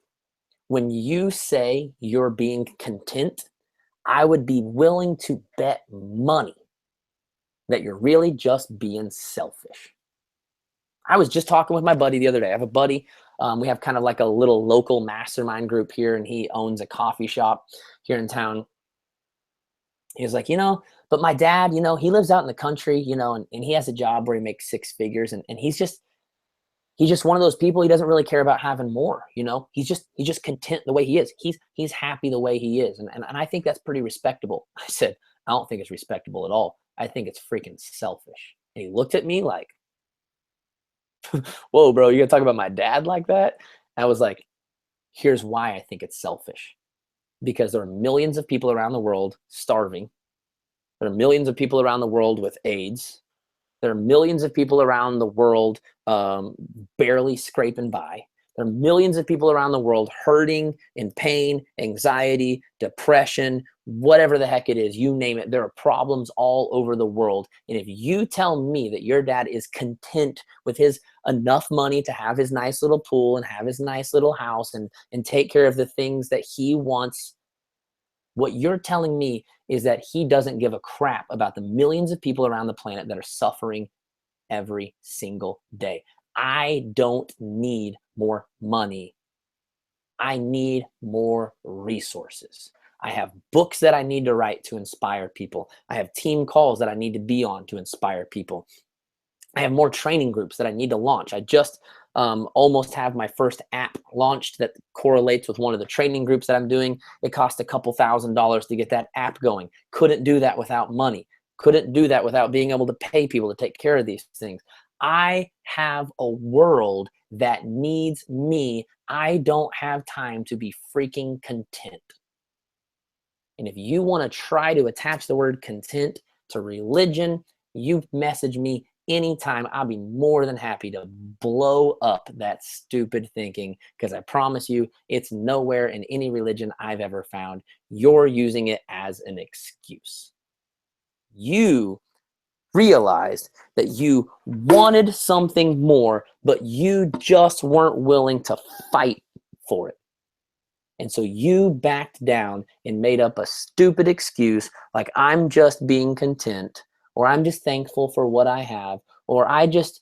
When you say you're being content, I would be willing to bet money that you're really just being selfish. I was just talking with my buddy the other day. I have a buddy. We have kind of like a little local mastermind group here, and he owns a coffee shop here in town. He was like, but my dad, he lives out in the country, and he has a job where he makes 6 figures, and he's just one of those people. He doesn't really care about having more, he's just content the way he is. He's happy the way he is. And I think that's pretty respectable. I said, I don't think it's respectable at all. I think it's freaking selfish. And he looked at me like, whoa, bro, you gonna talk about my dad like that? And I was like, here's why I think it's selfish. Because there are millions of people around the world starving. There are millions of people around the world with AIDS. There are millions of people around the world barely scraping by. There are millions of people around the world hurting, in pain, anxiety, depression, whatever the heck it is, you name it. There are problems all over the world. And if you tell me that your dad is content with his enough money to have his nice little pool and have his nice little house and take care of the things that he wants, what you're telling me is that he doesn't give a crap about the millions of people around the planet that are suffering every single day. I don't need more money. I need more resources. I have books that I need to write to inspire people. I have team calls that I need to be on to inspire people. I have more training groups that I need to launch. I just almost have my first app launched that correlates with one of the training groups that I'm doing. It cost a couple $1,000s to get that app going. Couldn't do that without money. Couldn't do that without being able to pay people to take care of these things. I have a world that needs me. I don't have time to be freaking content. And if you want to try to attach the word content to religion, you message me anytime. I'll be more than happy to blow up that stupid thinking, because I promise you it's nowhere in any religion I've ever found. You're using it as an excuse. You realized that you wanted something more, but you just weren't willing to fight for it. And so you backed down and made up a stupid excuse like, I'm just being content, or I'm just thankful for what I have, or I just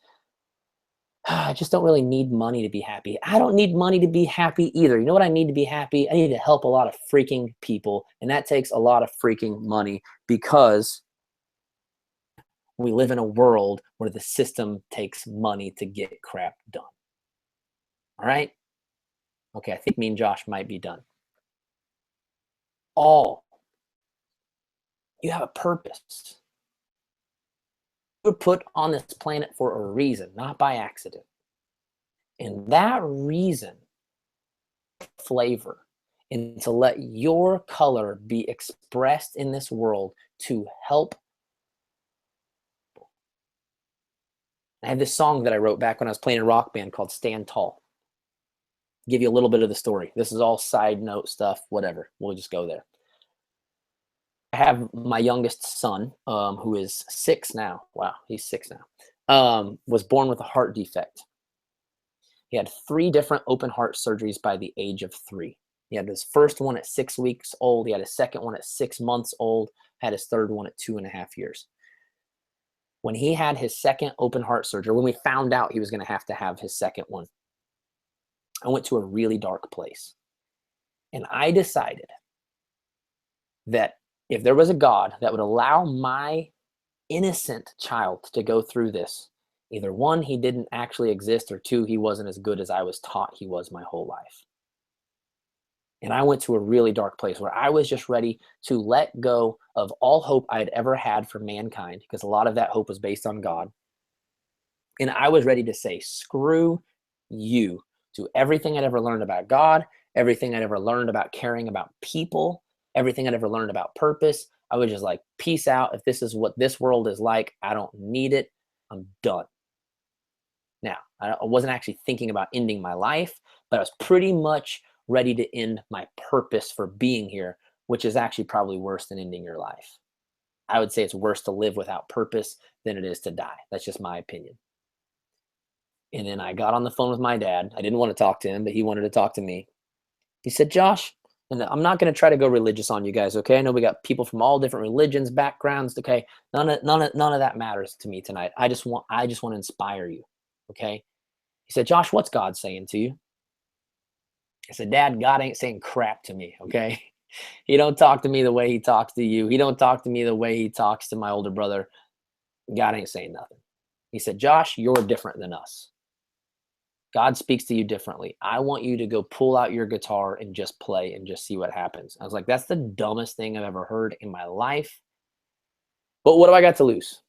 don't really need money to be happy. I don't need money to be happy either. You know what I need to be happy? I need to help a lot of freaking people. And that takes a lot of freaking money, because we live in a world where the system takes money to get crap done. All right? Okay, I think me and Josh might be done. You have a purpose. You were put on this planet for a reason, not by accident. And that reason, flavor, and to let your color be expressed in this world to help. I have this song that I wrote back when I was playing a rock band called Stand Tall. Give you a little bit of the story. This is all side note stuff, whatever. We'll just go there. I have my youngest son, who is 6 now. Wow, he's 6 now. Was born with a heart defect. He had 3 different open heart surgeries by the age of 3. He had his first one at 6 weeks old. He had his second one at 6 months old. Had his third one at 2.5 years. When he had his second open heart surgery, when we found out he was going to have his second one, I went to a really dark place. And I decided that if there was a God that would allow my innocent child to go through this, either 1, he didn't actually exist, or 2, he wasn't as good as I was taught he was my whole life. And I went to a really dark place where I was just ready to let go of all hope I had ever had for mankind, because a lot of that hope was based on God. And I was ready to say, screw you to everything I'd ever learned about God, everything I'd ever learned about caring about people, everything I'd ever learned about purpose. I was just like, peace out. If this is what this world is like, I don't need it. I'm done. Now, I wasn't actually thinking about ending my life, but I was pretty much ready to end my purpose for being here, which is actually probably worse than ending your life. I would say it's worse to live without purpose than it is to die. That's just my opinion. And then I got on the phone with my dad. I didn't want to talk to him, but he wanted to talk to me. He said, Josh, and I'm not going to try to go religious on you guys, okay? I know we got people from all different religions, backgrounds, okay? None of that matters to me tonight. I just want to inspire you, okay? He said, Josh, what's God saying to you? I said, Dad, God ain't saying crap to me, okay? He don't talk to me the way he talks to you. He don't talk to me the way he talks to my older brother. God ain't saying nothing. He said, Josh, you're different than us. God speaks to you differently. I want you to go pull out your guitar and just play and just see what happens. I was like, that's the dumbest thing I've ever heard in my life. But what do I got to lose?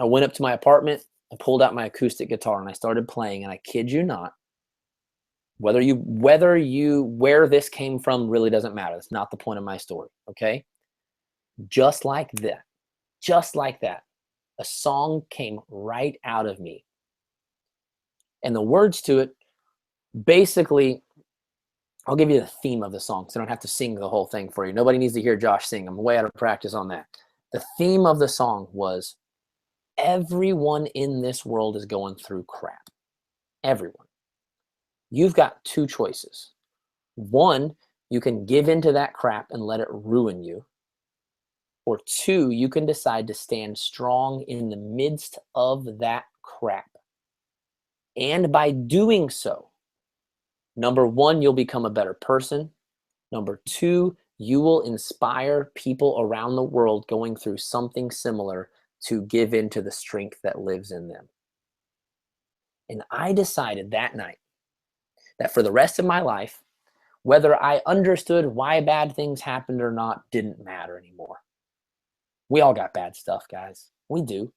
I went up to my apartment, I pulled out my acoustic guitar, and I started playing. And I kid you not, where this came from really doesn't matter. It's not the point of my story, okay? Just like that, a song came right out of me. And the words to it Basically, I'll give you the theme of the song so I don't have to sing the whole thing for you. Nobody needs to hear Josh sing. I'm way out of practice on that. The theme of the song was everyone in this world is going through crap. Everyone. You've got two choices. One, you can give into that crap and let it ruin you. Or two, you can decide to stand strong in the midst of that crap. And by doing so, number one, you'll become a better person. Number two, you will inspire people around the world going through something similar to give into the strength that lives in them. And I decided that night that for the rest of my life, whether I understood why bad things happened or not didn't matter anymore. We all got bad stuff, guys. We do.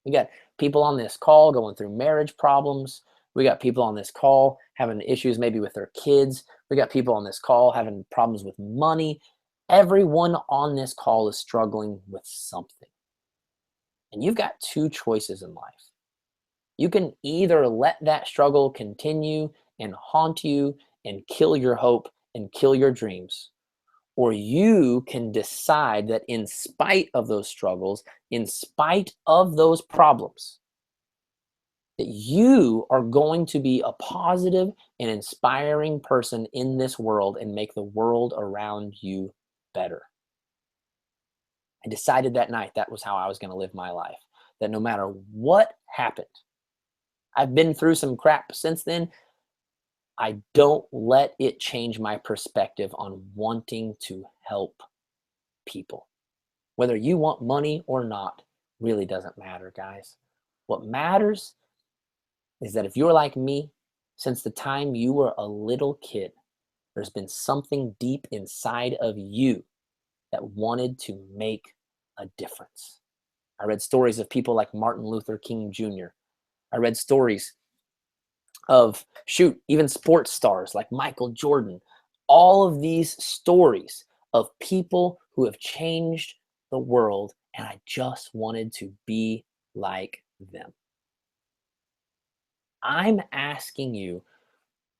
We got people on this call going through marriage problems. We got people on this call having issues maybe with their kids. We got people on this call having problems with money. Everyone on this call is struggling with something. And you've got two choices in life. You can either let that struggle continue and haunt you and kill your hope and kill your dreams, or you can decide that in spite of those struggles, in spite of those problems, that you are going to be a positive and inspiring person in this world and make the world around you better. I decided that night that was how I was going to live my life, that no matter what happened, I've been through some crap since then, I don't let it change my perspective on wanting to help people. Whether you want money or not really doesn't matter, guys. What matters is that if you're like me, since the time you were a little kid, there's been something deep inside of you that wanted to make a difference. I read stories of people like Martin Luther King Jr. I read stories of, even sports stars like Michael Jordan. All of these stories of people who have changed the world, and I just wanted to be like them. I'm asking you,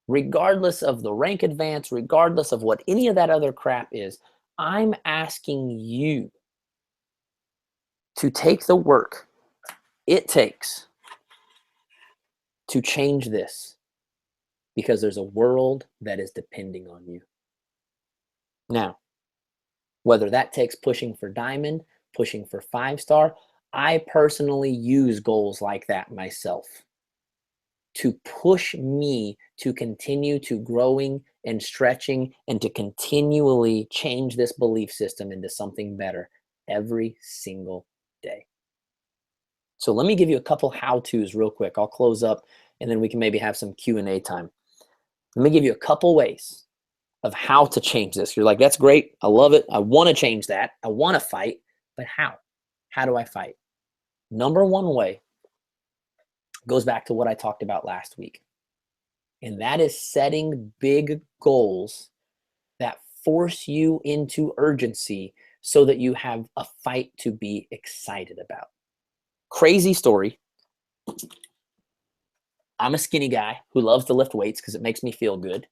regardless of the rank advance, regardless of what any of that other crap is, I'm asking you to take the work it takes to change this, because there's a world that is depending on you. Now, whether that takes pushing for diamond, pushing for 5-star, I personally use goals like that myself to push me to continue to growing and stretching and to continually change this belief system into something better every single day. So let me give you a couple how-tos real quick. I'll close up and then we can maybe have some Q&A time. Let me give you a couple ways of how to change this. You're like, that's great. I love it. I want to change that. I want to fight, but how? How do I fight? Number one way goes back to what I talked about last week. And that is setting big goals that force you into urgency so that you have a fight to be excited about. Crazy story. I'm a skinny guy who loves to lift weights because it makes me feel good.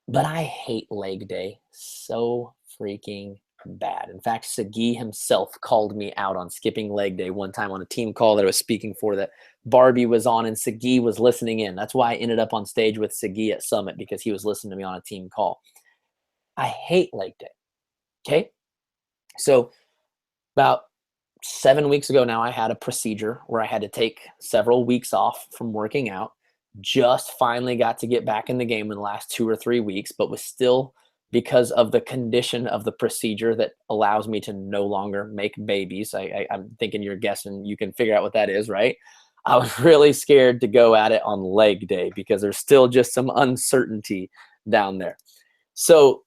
But I hate leg day so freaking bad. In fact, Sagi himself called me out on skipping leg day one time on a team call that I was speaking for that Barbie was on and Sagi was listening in. That's why I ended up on stage with Sagi at Summit, because he was listening to me on a team call. I hate leg day. Okay. So about 7 weeks ago now, I had a procedure where I had to take several weeks off from working out. Just finally got to get back in the game in the last 2 or 3 weeks, but was still, because of the condition of the procedure that allows me to no longer make babies. I'm thinking you're guessing, you can figure out what that is, right? I was really scared to go at it on leg day because there's still just some uncertainty down there. So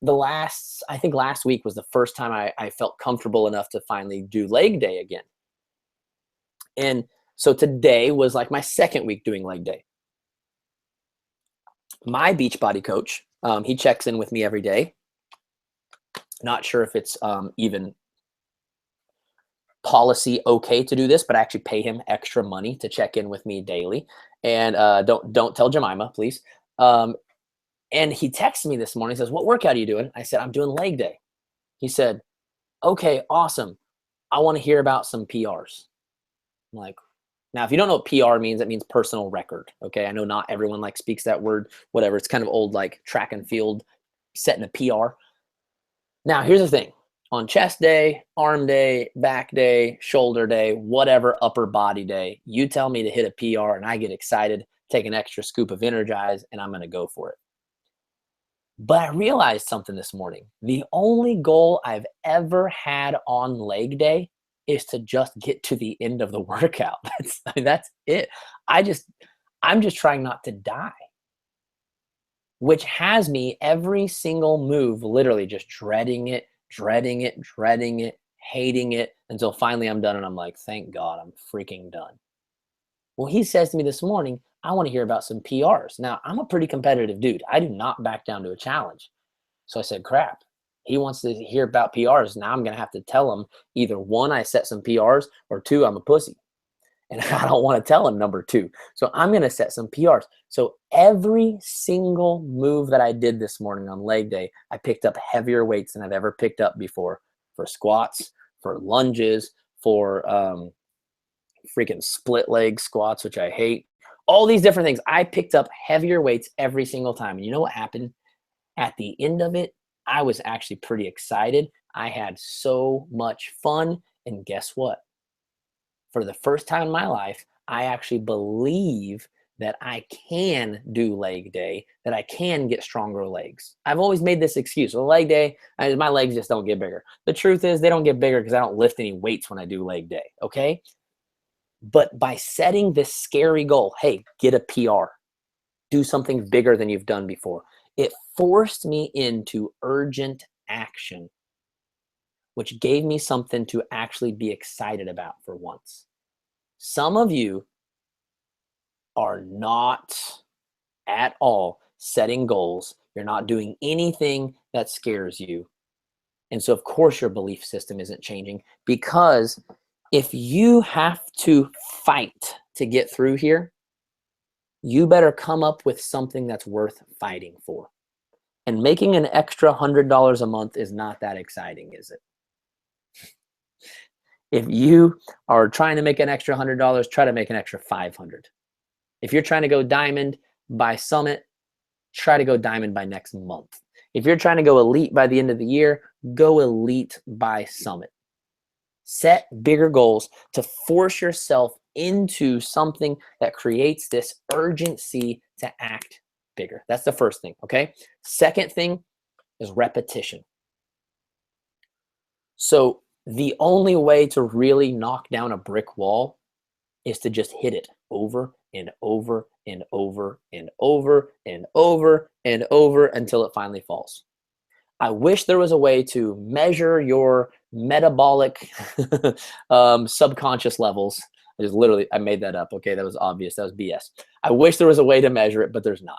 I think last week was the first time I felt comfortable enough to finally do leg day again. And so today was like my second week doing leg day. My Beachbody coach, he checks in with me every day. Not sure if it's even policy okay to do this, but I actually pay him extra money to check in with me daily. And don't tell Jemima, please. And he texted me this morning. He says, "What workout are you doing?" I said, "I'm doing leg day." He said, "Okay, awesome. I want to hear about some PRs." I'm like, now, if you don't know what PR means, it means personal record. Okay, I know not everyone like speaks that word. Whatever, it's kind of old, like track and field, setting a PR. Now, here's the thing: on chest day, arm day, back day, shoulder day, whatever upper body day, you tell me to hit a PR, and I get excited, take an extra scoop of Energize, and I'm going to go for it. But I realized something this morning. The only goal I've ever had on leg day is to just get to the end of the workout. That's it. I'm just trying not to die, which has me every single move literally just dreading it, hating it until finally I'm done and I'm like, thank God I'm freaking done. Well, he says to me this morning, I want to hear about some PRs. Now, I'm a pretty competitive dude. I do not back down to a challenge. So I said, crap, he wants to hear about PRs. Now I'm going to have to tell him either one, I set some PRs, or two, I'm a pussy. And I don't want to tell him number two. So I'm going to set some PRs. So every single move that I did this morning on leg day, I picked up heavier weights than I've ever picked up before, for squats, for lunges, for freaking split leg squats, which I hate. All these different things. I picked up heavier weights every single time. And you know what happened? At the end of it, I was actually pretty excited. I had so much fun. And guess what? For the first time in my life, I actually believe that I can do leg day, that I can get stronger legs. I've always made this excuse. Well, leg day, my legs just don't get bigger. The truth is they don't get bigger because I don't lift any weights when I do leg day, okay? But by setting this scary goal, hey, get a PR, do something bigger than you've done before, it forced me into urgent action, which gave me something to actually be excited about for once. Some of you are not at all setting goals. You're not doing anything that scares you. And so, of course, your belief system isn't changing, because if you have to fight to get through here, you better come up with something that's worth fighting for. And making an extra $100 a month is not that exciting, is it? If you are trying to make an extra $100, try to make an extra $500. If you're trying to go diamond by summit, try to go diamond by next month. If you're trying to go elite by the end of the year, go elite by summit. Set bigger goals to force yourself into something that creates this urgency to act bigger. That's the first thing, okay? Second thing is repetition. So the only way to really knock down a brick wall is to just hit it over and over and over and over and over and over until it finally falls. I wish there was a way to measure your metabolic subconscious levels. I made that up. Okay, that was obvious. That was BS. I wish there was a way to measure it, but there's not.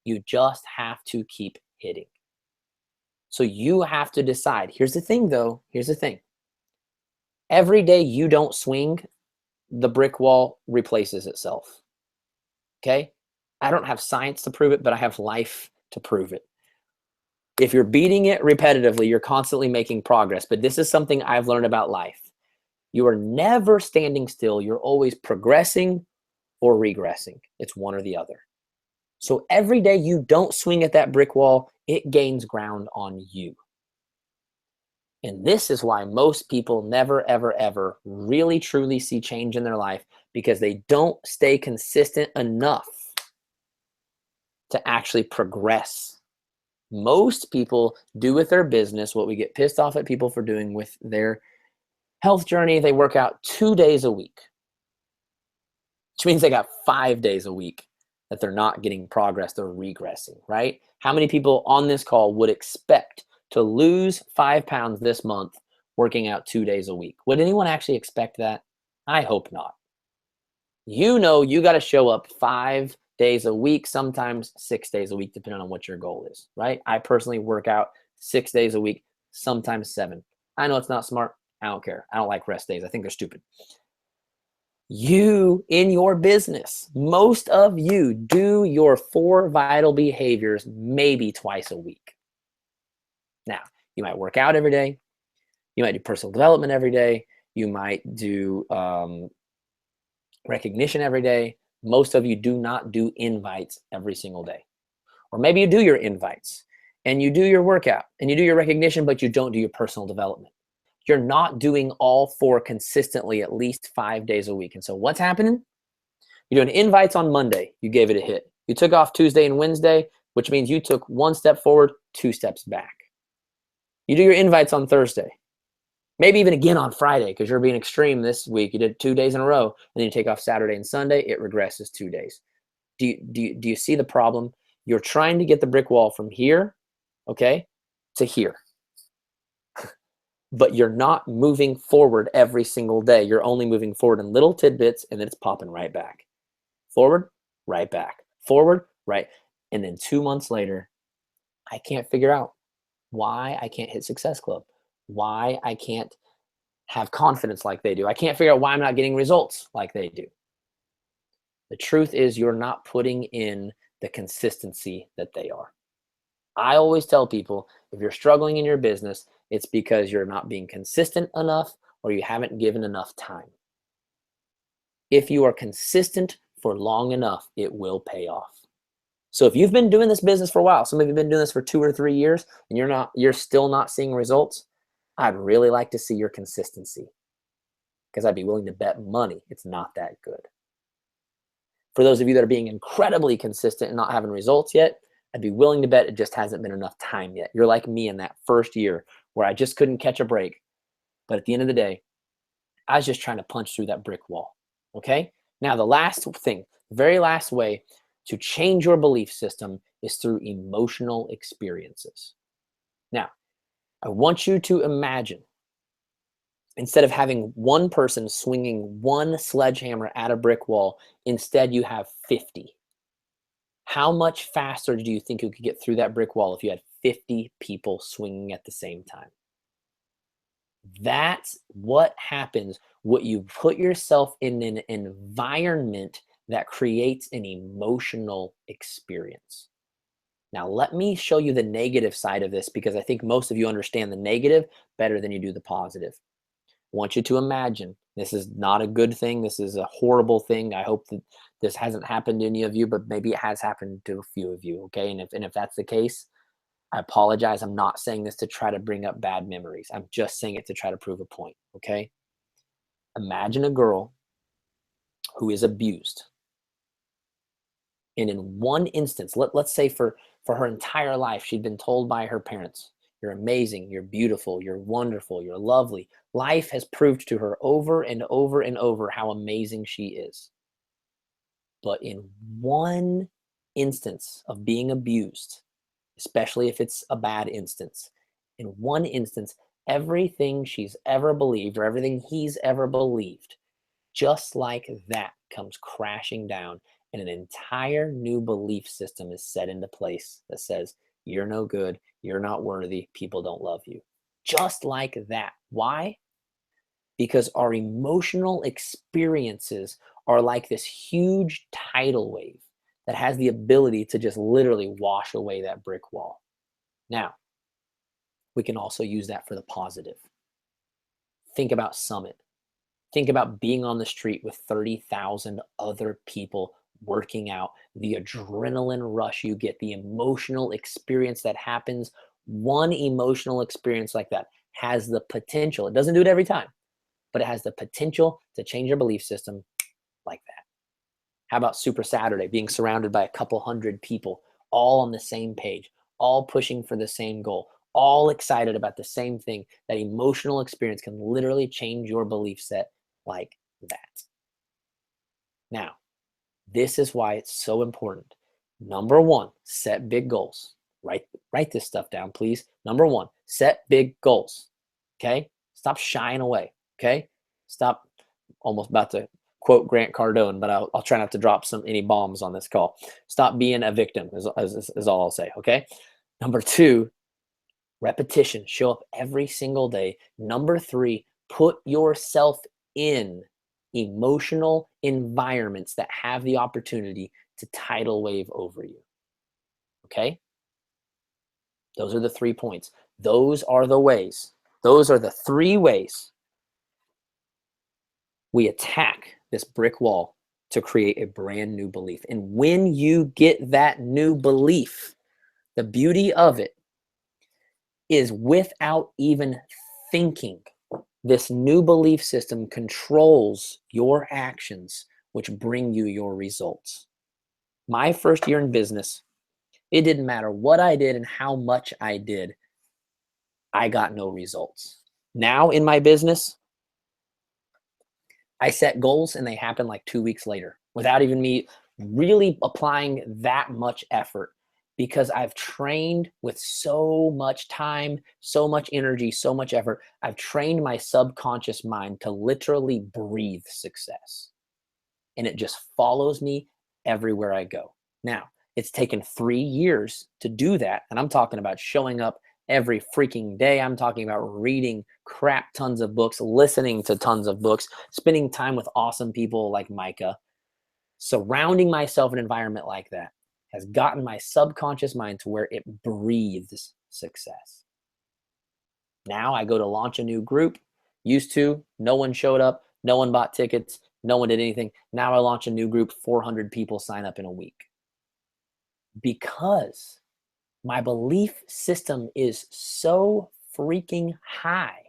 You just have to keep hitting. So you have to decide. Here's the thing, though. Here's the thing. Every day you don't swing, the brick wall replaces itself. Okay? I don't have science to prove it, but I have life to prove it. If you're beating it repetitively, you're constantly making progress. But this is something I've learned about life. You are never standing still. You're always progressing or regressing. It's one or the other. So every day you don't swing at that brick wall, it gains ground on you. And this is why most people never, ever, ever really, truly see change in their life, because they don't stay consistent enough to actually progress. Most people do with their business what we get pissed off at people for doing with their health journey. They work out 2 days a week, which means they got 5 days a week that they're not getting progress, they're regressing, right? How many people on this call would expect to lose 5 pounds this month working out 2 days a week? Would anyone actually expect that? I hope not. You know you got to show up 5 days a week, sometimes 6 days a week, depending on what your goal is, right? I personally work out 6 days a week, sometimes 7. I know it's not smart. I don't care. I don't like rest days. I think they're stupid. You in your business, most of you do your 4 vital behaviors maybe twice a week. Now, you might work out every day. You might do personal development every day. You might do recognition every day. Most of you do not do invites every single day. Or maybe you do your invites and you do your workout and you do your recognition, but you don't do your personal development. You're not doing all 4 consistently at least 5 days a week. And so what's happening? You're doing invites on Monday. You gave it a hit. You took off Tuesday and Wednesday, which means you took 1 step forward, 2 steps back. You do your invites on Thursday. Maybe even again on Friday because you're being extreme this week. You did 2 days in a row, and then you take off Saturday and Sunday. It regresses 2 days. Do you see the problem? You're trying to get the brick wall from here, okay, to here. But you're not moving forward every single day. You're only moving forward in little tidbits, and then it's popping right back. Forward, right back. Forward, right. And then 2 months later, I can't figure out why I can't hit Success Club, why I can't have confidence like they do. I can't figure out why I'm not getting results like they do. The truth is you're not putting in the consistency that they are. I always tell people, if you're struggling in your business, it's because you're not being consistent enough or you haven't given enough time. If you are consistent for long enough, it will pay off. So if you've been doing this business for a while, some of you have been doing this for 2 or 3 years, and you're still not seeing results, I'd really like to see your consistency because I'd be willing to bet money it's not that good. For those of you that are being incredibly consistent and not having results yet, I'd be willing to bet it just hasn't been enough time yet. You're like me in that first year where I just couldn't catch a break. But at the end of the day, I was just trying to punch through that brick wall. Okay? Now, the last thing, the very last way to change your belief system is through emotional experiences. Now, I want you to imagine, instead of having one person swinging one sledgehammer at a brick wall, instead you have 50. How much faster do you think you could get through that brick wall if you had 50 people swinging at the same time? That's what happens. What you put yourself in an environment that creates an emotional experience. Now, let me show you the negative side of this because I think most of you understand the negative better than you do the positive. I want you to imagine, this is not a good thing. This is a horrible thing. I hope that this hasn't happened to any of you, but maybe it has happened to a few of you, okay? And if that's the case, I apologize. I'm not saying this to try to bring up bad memories. I'm just saying it to try to prove a point, okay? Imagine a girl who is abused. And in one instance, let's say for her entire life, she'd been told by her parents, you're amazing, you're beautiful, you're wonderful, you're lovely. Life has proved to her over and over and over how amazing she is. But in one instance of being abused, especially if it's a bad instance, in one instance, everything she's ever believed or everything he's ever believed, just like that, comes crashing down, and an entire new belief system is set into place that says, you're no good, you're not worthy, people don't love you. Just like that. Why? Because our emotional experiences are like this huge tidal wave that has the ability to just literally wash away that brick wall. Now, we can also use that for the positive. Think about Summit. Think about being on the street with 30,000 other people working out, the adrenaline rush you get, the emotional experience that happens. One emotional experience like that has the potential, it doesn't do it every time, but it has the potential to change your belief system like that. How about Super Saturday, being surrounded by a couple hundred people, all on the same page, all pushing for the same goal, all excited about the same thing? That emotional experience can literally change your belief set like that. Now, this is why it's so important. Number one, set big goals. Write this stuff down, please. Number one, set big goals. Okay? Stop shying away. Okay? Stop, almost about to quote Grant Cardone, but I'll try not to drop any bombs on this call. Stop being a victim is all I'll say. Okay? Number two, repetition. Show up every single day. Number three, put yourself in emotional environments that have the opportunity to tidal wave over you. Okay? Those are the 3 points. Those are the ways. Those are the 3 ways we attack this brick wall to create a brand new belief. And when you get that new belief, the beauty of it is without even thinking, this new belief system controls your actions, which bring you your results. My first year in business, it didn't matter what I did and how much I did, I got no results. Now in my business, I set goals and they happen like 2 weeks later without even me really applying that much effort, because I've trained with so much time, so much energy, so much effort. I've trained my subconscious mind to literally breathe success. And it just follows me everywhere I go. Now, it's taken 3 years to do that. And I'm talking about showing up every freaking day. I'm talking about reading crap tons of books, listening to tons of books, spending time with awesome people like Micah. Surrounding myself in an environment like that has gotten my subconscious mind to where it breathes success. Now I go to launch a new group. Used to, no one showed up, no one bought tickets, no one did anything. Now I launch a new group, 400 people sign up in a week. Because my belief system is so freaking high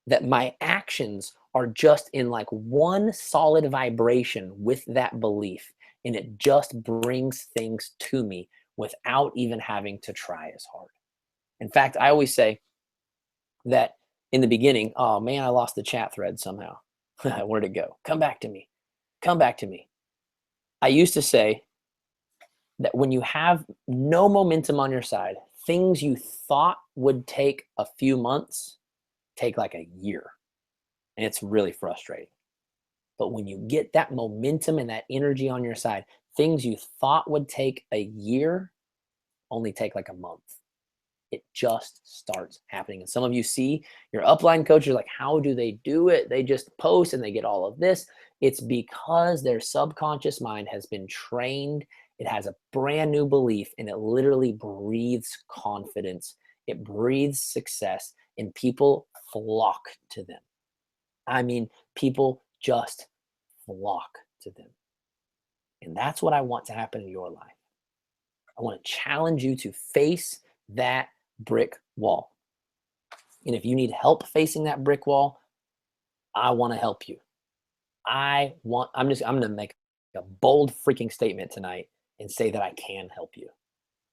that my actions are just in like one solid vibration with that belief. And it just brings things to me without even having to try as hard. In fact, I always say that in the beginning, oh man, I lost the chat thread somehow. Where'd it go? Come back to me. Come back to me. I used to say that when you have no momentum on your side, things you thought would take a few months take like a year. And it's really frustrating. But when you get that momentum and that energy on your side, things you thought would take a year only take like a month. It just starts happening. And some of you see your upline coaches like, how do they do it? They just post and they get all of this. It's because their subconscious mind has been trained. It has a brand new belief and it literally breathes confidence. It breathes success and people flock to them. I mean, people just flock to them. And that's what I want to happen in your life. I want to challenge you to face that brick wall. And if you need help facing that brick wall, I want to help you. I'm going to make a bold freaking statement tonight and say that I can help you.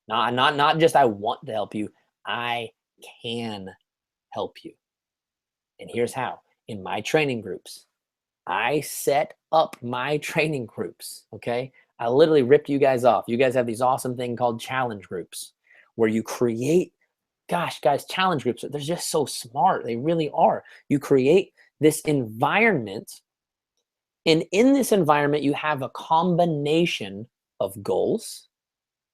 Not just I want to help you, I can help you. And here's how. In my training groups, I set up my training groups, okay? I literally ripped you guys off. You guys have these awesome thing called challenge groups where you create, gosh, guys, challenge groups, they're just so smart. They really are. You create this environment, and in this environment, you have a combination of goals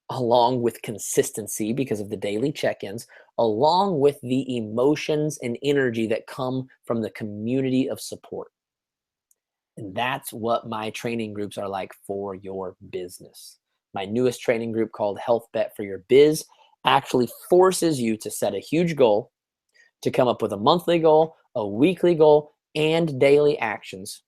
along with consistency because of the daily check-ins, along with the emotions and energy that come from the community of support. And that's what my training groups are like for your business. My newest training group called Health Bet for Your Biz actually forces you to set a huge goal, to come up with a monthly goal, a weekly goal, and daily actions.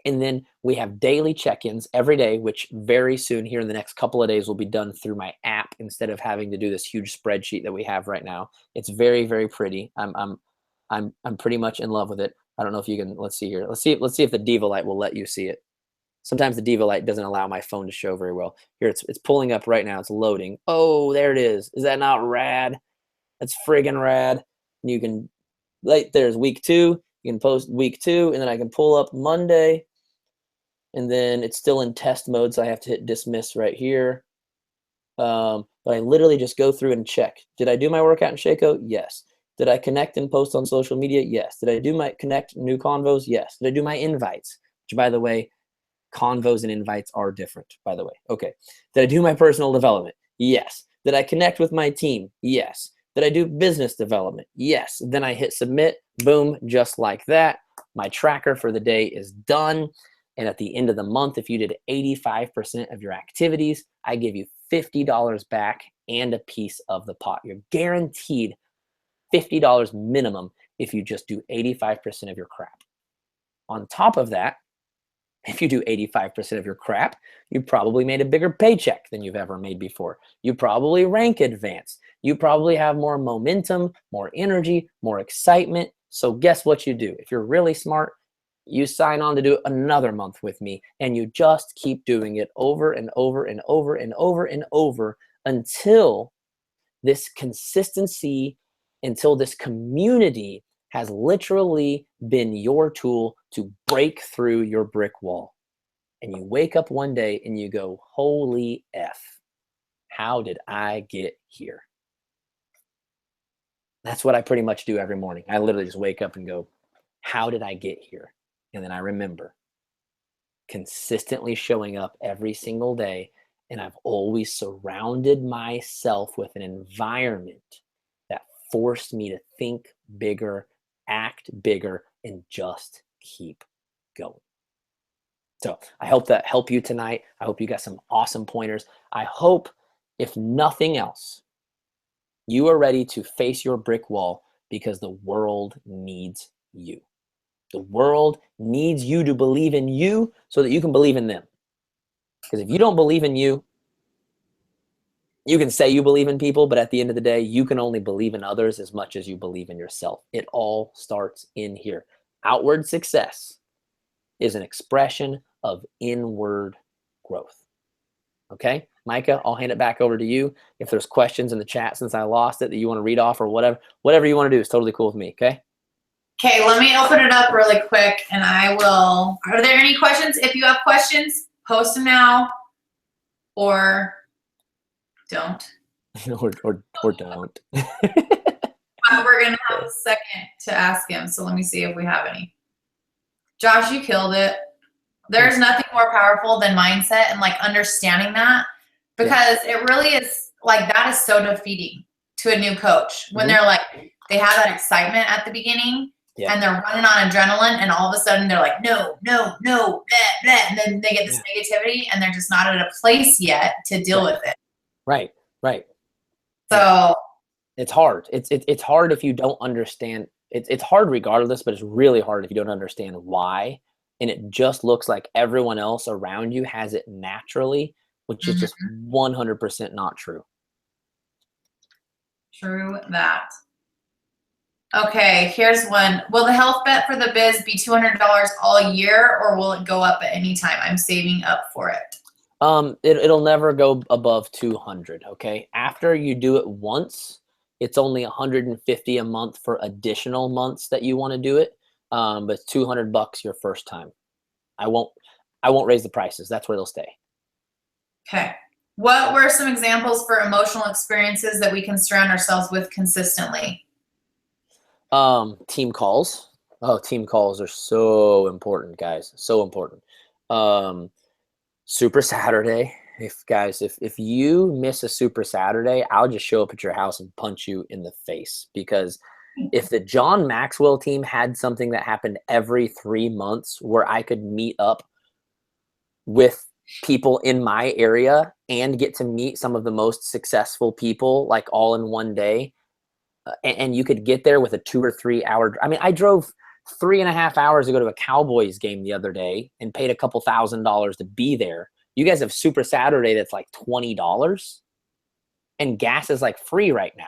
And then we have daily check-ins every day, which very soon here in the next couple of days will be done through my app instead of having to do this huge spreadsheet that we have right now. It's very, very pretty. I'm pretty much in love with it. I don't know if you can, let's see here. Let's see if the Diva Light will let you see it. Sometimes the Diva Light doesn't allow my phone to show very well. Here, it's pulling up right now. It's loading. Oh, there it is. Is that not rad? That's friggin' rad. And you can, there's week 2. You can post week 2, and then I can pull up Monday. And then it's still in test mode, so I have to hit dismiss right here. But I literally just go through and check. Did I do my workout in Shaco? Yes. Did I connect and post on social media? Yes. Did I do my connect new convos? Yes. Did I do my invites? Which, by the way, convos and invites are different, by the way. Okay. Did I do my personal development? Yes. Did I connect with my team? Yes. Did I do business development? Yes. Then I hit submit. Boom. Just like that. My tracker for the day is done. And at the end of the month, if you did 85% of your activities, I give you $50 back and a piece of the pot. You're guaranteed $50 minimum if you just do 85% of your crap. On top of that, if you do 85% of your crap, you probably made a bigger paycheck than you've ever made before. You probably rank advanced. You probably have more momentum, more energy, more excitement. So guess what you do? If you're really smart, you sign on to do another month with me, and you just keep doing it over and over and over and over and over until this consistency, until this community has literally been your tool to break through your brick wall. And you wake up one day and you go, holy F, how did I get here? That's what I pretty much do every morning. I literally just wake up and go, how did I get here? And then I remember consistently showing up every single day. And I've always surrounded myself with an environment that forced me to think bigger, act bigger, and just keep going. So I hope that helped you tonight. I hope you got some awesome pointers. I hope, if nothing else, you are ready to face your brick wall, because the world needs you. The world needs you to believe in you so that you can believe in them. Because if you don't believe in you, you can say you believe in people, but at the end of the day, you can only believe in others as much as you believe in yourself. It all starts in here. Outward success is an expression of inward growth. Okay, Micah, I'll hand it back over to you. If there's questions in the chat since I lost it that you want to read off or whatever you want to do is totally cool with me, okay? Okay, let me open it up really quick and I will. Are there any questions? If you have questions, post them now or don't. or don't. We're going to have a second to ask him. So let me see if we have any. Josh, you killed it. There's nothing more powerful than mindset and like understanding that, because it really is like, that is so defeating to a new coach when they're like, they have that excitement at the beginning and they're running on adrenaline, and all of a sudden they're like, no, blah, blah, and then they get this negativity and they're just not at a place yet to deal with it. Right. So it's hard. It's hard if you don't understand. It's hard regardless, but it's really hard if you don't understand why. And it just looks like everyone else around you has it naturally, which is just 100% not true. True that. Okay, here's one. Will the health bet for the biz be $200 all year, or will it go up at any time? I'm saving up for it. It'll never go above 200. Okay. After you do it once, it's only 150 a month for additional months that you want to do it. But it's $200 your first time. I won't raise the prices. That's where they'll stay. Okay. What were some examples for emotional experiences that we can surround ourselves with consistently? Team calls. Oh, team calls are so important, guys. So important. Super Saturday. If you miss a Super Saturday, I'll just show up at your house and punch you in the face. Because if the John Maxwell team had something that happened every 3 months where I could meet up with people in my area and get to meet some of the most successful people, like all in one day, and you could get there with a 2 or 3 hour. I mean, I drove 3.5 hours to go to a Cowboys game the other day and paid a couple $1,000s to be there. You guys have Super Saturday that's like $20, and gas is like free right now.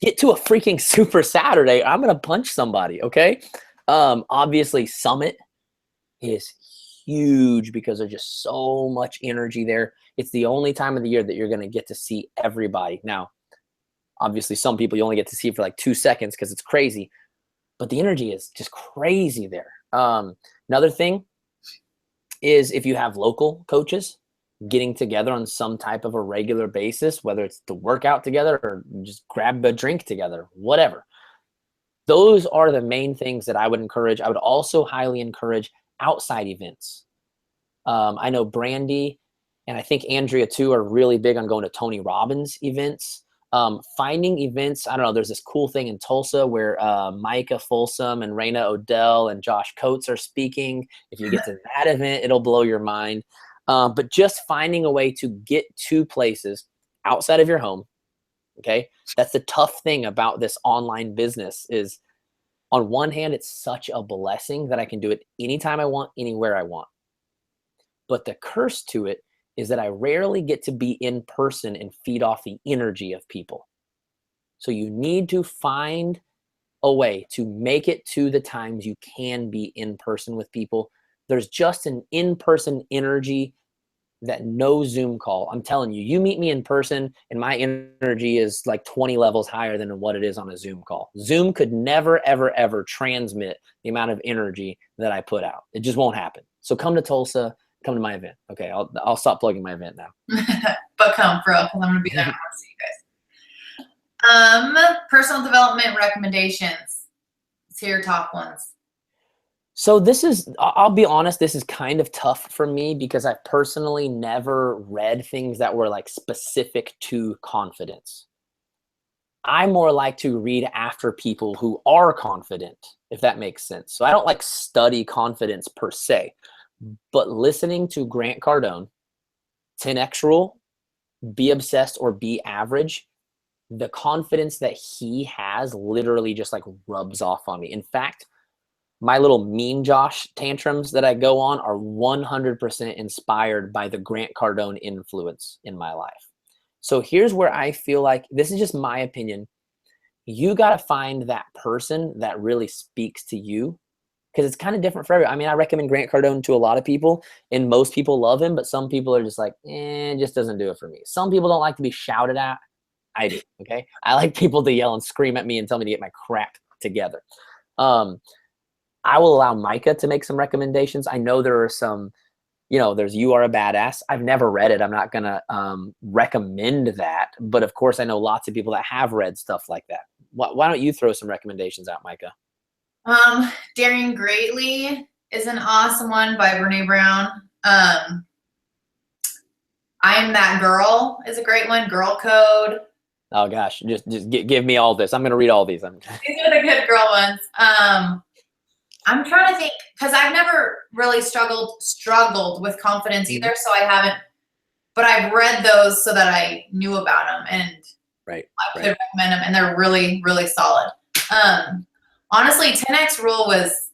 Get to a freaking Super Saturday. I'm going to punch somebody. Okay. Obviously Summit is huge because there's just so much energy there. It's the only time of the year that you're going to get to see everybody. Now, obviously some people you only get to see for like 2 seconds because it's crazy, but the energy is just crazy there. Another thing is if you have local coaches getting together on some type of a regular basis, whether it's to work out together or just grab a drink together, whatever. Those are the main things that I would encourage. I would also highly encourage outside events. I know Brandy and I think Andrea too are really big on going to Tony Robbins events. Finding events. I don't know. There's this cool thing in Tulsa where Micah Folsom and Raina Odell and Josh Coates are speaking. If you get to that event, it'll blow your mind. But just finding a way to get to places outside of your home. Okay. That's the tough thing about this online business is, on one hand, it's such a blessing that I can do it anytime I want, anywhere I want. But the curse to it is that I rarely get to be in person and feed off the energy of people. So you need to find a way to make it to the times you can be in person with people. There's just an in-person energy that no Zoom call. I'm telling you, you meet me in person and my energy is like 20 levels higher than what it is on a Zoom call. Zoom could never, ever, ever transmit the amount of energy that I put out. It just won't happen. So come to Tulsa, come to my event. Okay, I'll stop plugging my event now. But come, for real, because I'm going to be there. I want to see you guys. Personal development recommendations. Let's hear your top ones. So this is, I'll be honest, this is kind of tough for me because I've personally never read things that were like specific to confidence. I more like to read after people who are confident, if that makes sense. So I don't like study confidence per se, but listening to Grant Cardone, 10X Rule, be obsessed or be average, the confidence that he has literally just like rubs off on me. In fact, my little mean Josh tantrums that I go on are 100% inspired by the Grant Cardone influence in my life. So here's where I feel like, this is just my opinion, you got to find that person that really speaks to you, because it's kind of different for everyone. I mean, I recommend Grant Cardone to a lot of people, and most people love him, but some people are just like, it just doesn't do it for me. Some people don't like to be shouted at. I do, okay? I like people to yell and scream at me and tell me to get my crap together. I will allow Micah to make some recommendations. I know there are some, there's You Are a Badass. I've never read it. I'm not going to recommend that. But of course, I know lots of people that have read stuff like that. Why don't you throw some recommendations out, Micah? Daring Greatly is an awesome one by Brene Brown. I Am That Girl is a great one. Girl Code. Oh, gosh. Just give me all this. I'm going to read all these. These are the good girl ones. I'm trying to think, because I've never really struggled with confidence either, so I haven't, but I've read those so that I knew about them, and I could recommend them, and they're really, really solid. Honestly, 10X Rule was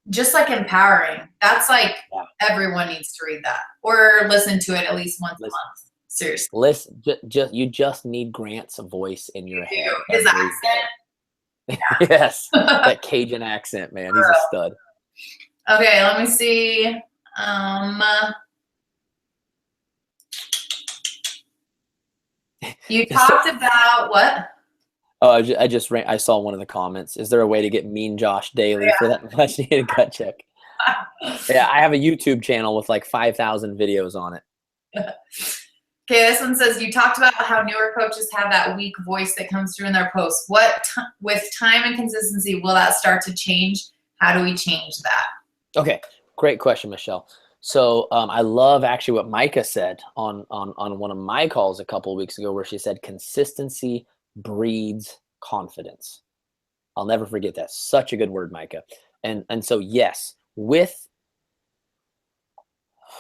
just like empowering. That's like, everyone needs to read that or listen to it at least once a month. Seriously. Listen, you just need Grant's voice in your head. His accent. Yes, that Cajun accent, man. He's a stud. Okay, let me see. You talked about what? Oh, I saw one of the comments. Is there a way to get Mean Josh daily for that much needed gut check? Yeah, I have a YouTube channel with like 5,000 videos on it. Okay, this one says, you talked about how newer coaches have that weak voice that comes through in their posts. With time and consistency, will that start to change? How do we change that? Okay, great question, Michelle. So I love actually what Micah said on one of my calls a couple of weeks ago, where she said consistency breeds confidence. I'll never forget that. Such a good word, Micah. And so yes,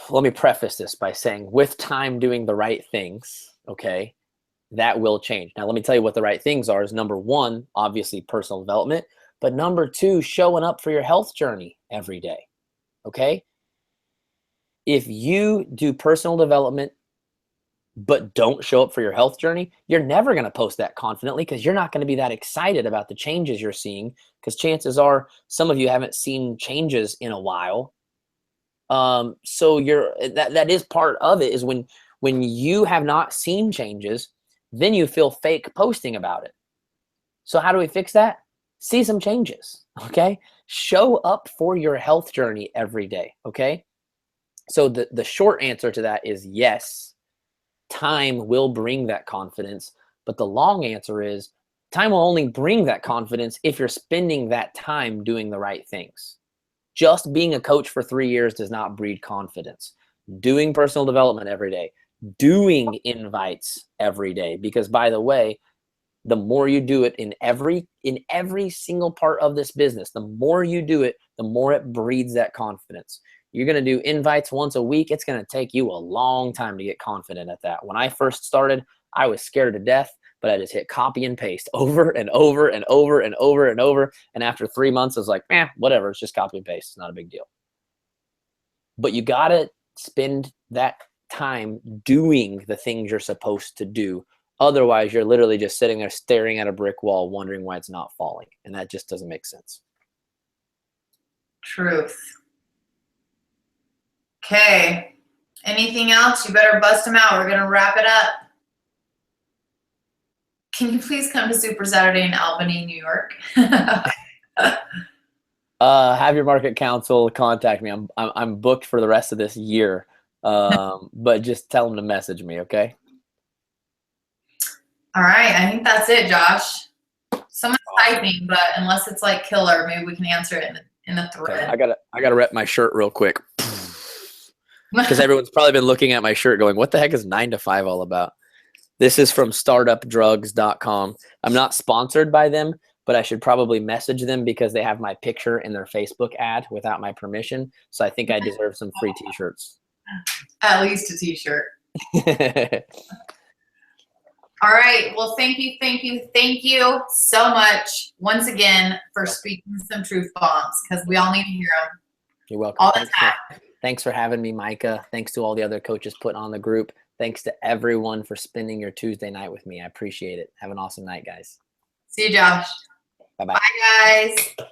let me preface this by saying, with time doing the right things, okay, that will change. Now, let me tell you what the right things are. Is number one, obviously personal development, but number two, showing up for your health journey every day, okay? If you do personal development but don't show up for your health journey, you're never going to post that confidently, because you're not going to be that excited about the changes you're seeing, because chances are some of you haven't seen changes in a while. So that is part of it, is when you have not seen changes, then you feel fake posting about it. So how do we fix that? See some changes, okay? Show up for your health journey every day, okay? So the short answer to that is yes, time will bring that confidence, but the long answer is time will only bring that confidence if you're spending that time doing the right things. Just being a coach for 3 years does not breed confidence. Doing personal development every day, doing invites every day, because by the way, the more you do it in every single part of this business, the more you do it, the more it breeds that confidence. You're going to do invites once a week. It's going to take you a long time to get confident at that. When I first started, I was scared to death, but I just hit copy and paste over and over and over and over and over. And after 3 months, I was like, whatever. It's just copy and paste. It's not a big deal. But you got to spend that time doing the things you're supposed to do. Otherwise, you're literally just sitting there staring at a brick wall, wondering why it's not falling. And that just doesn't make sense. Truth. Okay. Anything else? You better bust them out. We're going to wrap it up. Can you please come to Super Saturday in Albany, New York? Have your market counsel contact me. I'm booked for the rest of this year. But just tell them to message me, okay? All right, I think that's it, Josh. Someone's typing, but unless it's like killer, maybe we can answer it in the thread. Okay, I gotta rep my shirt real quick, because everyone's probably been looking at my shirt going, what the heck is 9 to 5 all about? This is from startupdrugs.com. I'm not sponsored by them, but I should probably message them because they have my picture in their Facebook ad without my permission. So I think I deserve some free t-shirts. At least a t-shirt. All right. Well, thank you so much once again for speaking some truth bombs, because we all need to hear them. You're welcome. All the time. Thanks for having me, Micah. Thanks to all the other coaches putting on the group. Thanks to everyone for spending your Tuesday night with me. I appreciate it. Have an awesome night, guys. See you, Josh. Bye-bye. Bye, guys.